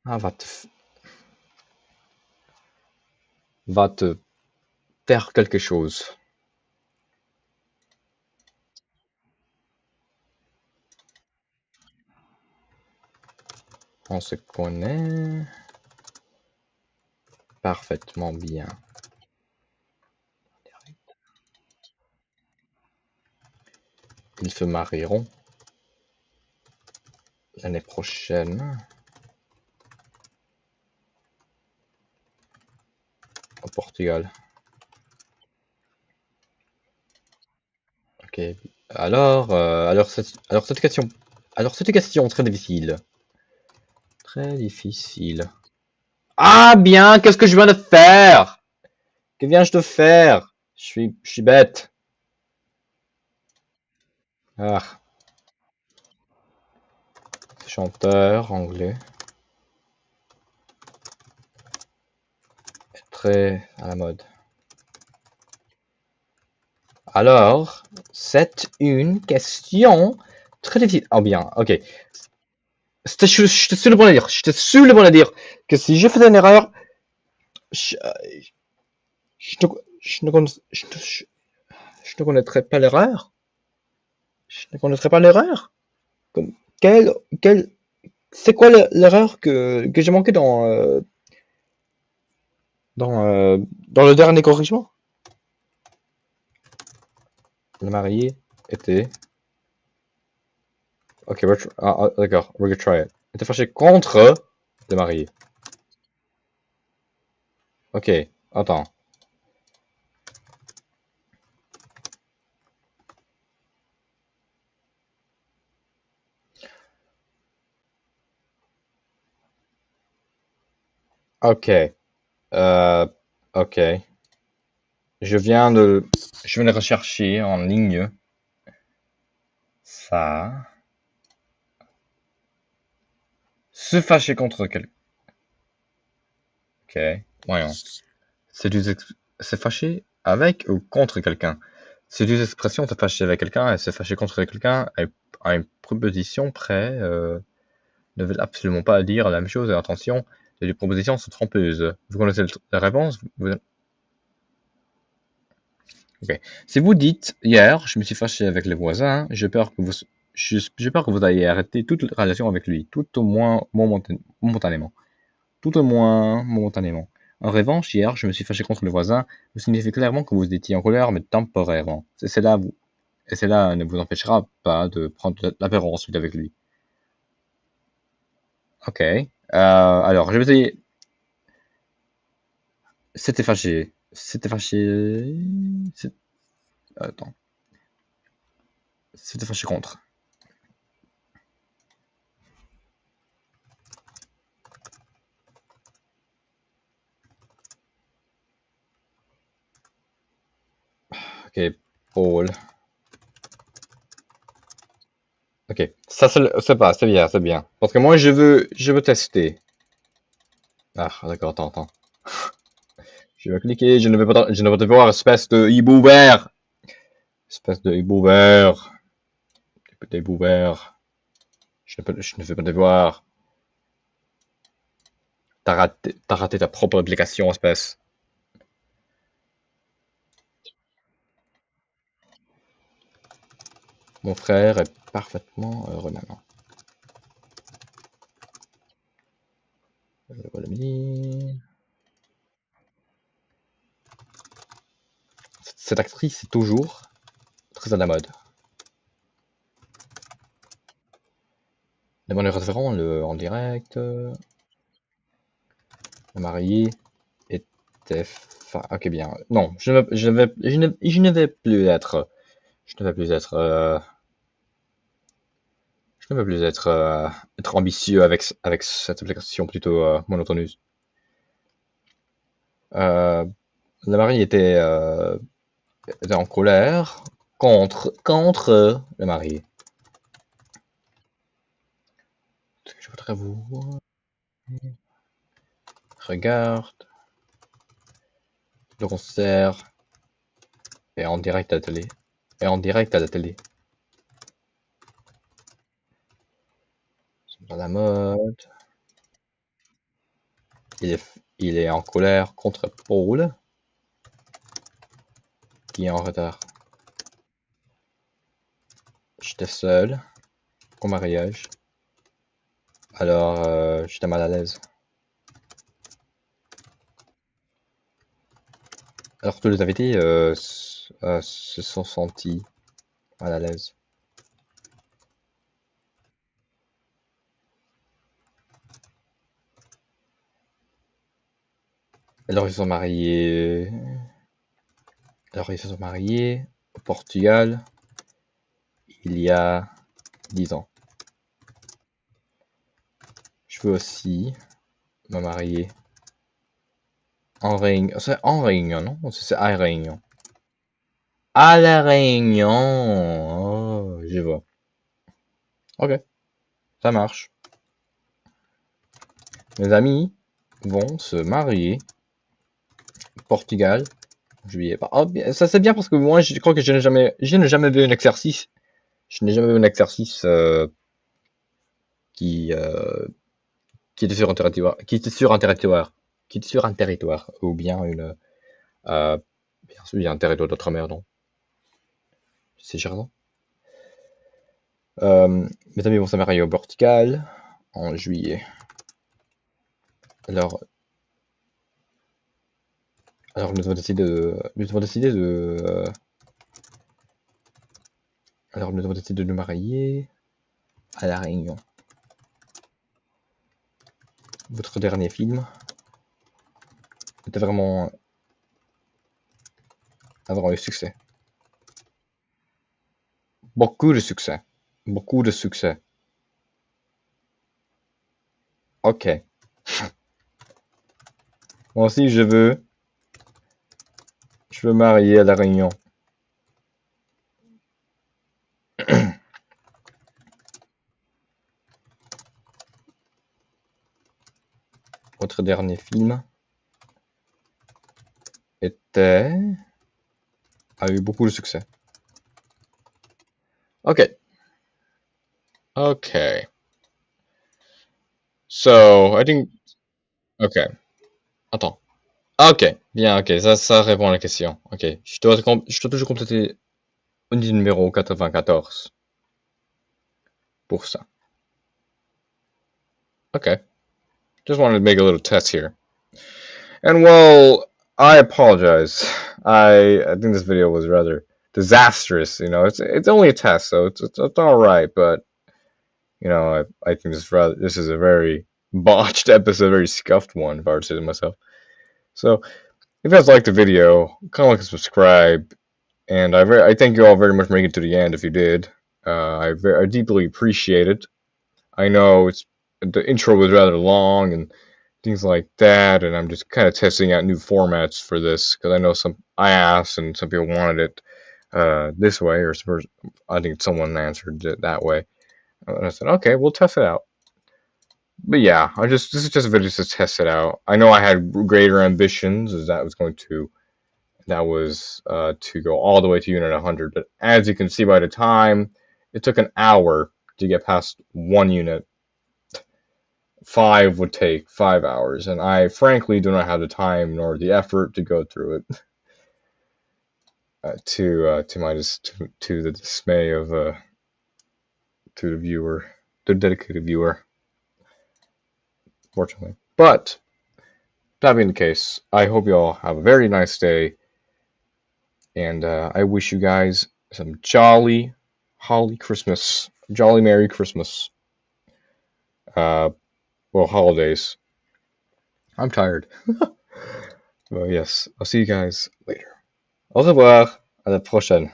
Speaker 1: Ah, va te faire quelque chose. On se connaît parfaitement bien. Ils se marieront l'année prochaine au Portugal. Ok. Alors cette question très difficile. Très difficile. Ah bien, qu'est-ce que je viens de faire? Que viens-je de faire? Je suis bête. Ah, chanteur anglais, très à la mode. Alors, c'est une question très difficile. Oh bien, ok. J'étais sûr le bon à dire. J'étais sûr le bon à dire que si je faisais une erreur, je, je ne, je ne je ne connaîtrais pas l'erreur. Je ne connaîtrais pas l'erreur. Comme- Quelle, quelle, c'est quoi l'erreur que j'ai manqué dans le dernier corrigement? Le marié était. Ok, d'accord, we're gonna try it. Était fâché contre le marié. Ok, attends. Ok, euh, ok. Je viens de rechercher en ligne ça. Se fâcher contre quelqu'un. Ok, voyons. C'est fâcher avec ou contre quelqu'un. Cette expression, se fâcher avec quelqu'un et se fâcher contre quelqu'un a une proposition près ne veut absolument pas dire la même chose. Et attention, les propositions sont trompeuses. Vous connaissez la réponse? Ok. Si vous dites hier, je me suis fâché avec les voisins, j'ai peur que vous ayez arrêté toute relation avec lui, tout au moins momentanément. Tout au moins momentanément. En revanche, hier, je me suis fâché contre le voisin, vous signifie clairement que vous étiez en colère, mais temporairement. Et cela ne vous empêchera pas de prendre l'apéro ensuite avec lui. Ok. Alors, je vais essayer. C'était fâché. C'était fâché. Attends. C'était fâché contre. Ok. Paul. Ok. Ça, c'est pas, c'est bien, c'est bien. Parce que moi, je veux tester. Ah, d'accord, attends. Je vais cliquer, je ne veux pas te voir, espèce de hibou vert. Espèce de hibou vert. Petit hibou vert. Je ne veux pas te voir. T'as raté ta propre application, espèce. Mon frère est parfaitement heureux maintenant. Voilà, cette actrice est toujours très à la mode. Les bonnets référents, en direct, le marié était ok, bien. Non, je ne vais plus être, je ne veux plus être ambitieux avec cette application plutôt monotoneuse. Euh, le mari était en colère contre le mari. Je voudrais vous regarde le concert et en direct à la télé. Et en direct à la télé. C'est dans la mode. Il est en colère contre Paul, qui est en retard. J'étais seul au mariage. Alors, j'étais mal à l'aise. Alors, tous les invités se sont sentis mal à l'aise. Alors, ils se sont mariés. Alors, ils se sont mariés au Portugal il y a 10 ans. Je veux aussi me marier en Réunion. C'est en Réunion, non? C'est à Réunion. À la Réunion. Oh, je vois. Ok, ça marche. Mes amis vont se marier au Portugal en juillet. Oh, ça c'est bien parce que moi je crois que je n'ai jamais vu un exercice. Je n'ai jamais vu un exercice qui, euh, qui était sur un territoire, qui était sur un territoire, ou bien bien sûr, il y a un territoire d'outre-mer, non? C'est Jardin. Mes amis vont se marier au Portugal en juillet. Alors, alors nous avons décidé de nous marier à La Réunion. Votre dernier film était vraiment avoir eu succès. Beaucoup de succès. Beaucoup de succès. Ok. Moi aussi, je veux marier à La Réunion. Votre dernier film était, a eu beaucoup de succès. Okay. Okay. So, I think... Okay. Attends. Ok. Bien, ok. Ça répond à la question. Ok. Je dois toujours compléter unité numéro 94 pour ça. Okay. Just wanted to make a little test here. And well, I apologize. I think this video was rather disastrous. You know, it's only a test, so it's all right. But you know, I think this is a very botched episode, a very scuffed one, if I were to say to myself. So if you guys liked the video, kind of like and subscribe. And I thank you all very much for making it to the end. If you did, I deeply appreciate it. I know the intro was rather long and things like that, and I'm just kind of testing out new formats for this because I know I asked and some people wanted it this way, or I think someone answered it that way, and I said, okay, we'll test it out. But yeah, this is just a video to test it out. I know I had greater ambitions, as that was to go all the way to Unit 100, but as you can see by the time, it took an hour to get past one unit. 5 would take 5 hours, and I frankly do not have the time nor the effort to go through it. To the dismay of to the viewer, the dedicated viewer, fortunately. But that being the case, I hope you all have a very nice day, and I wish you guys some jolly, holly Christmas, jolly Merry Christmas. Well, holidays. I'm tired. Well, yes, I'll see you guys later. Au revoir, à la prochaine.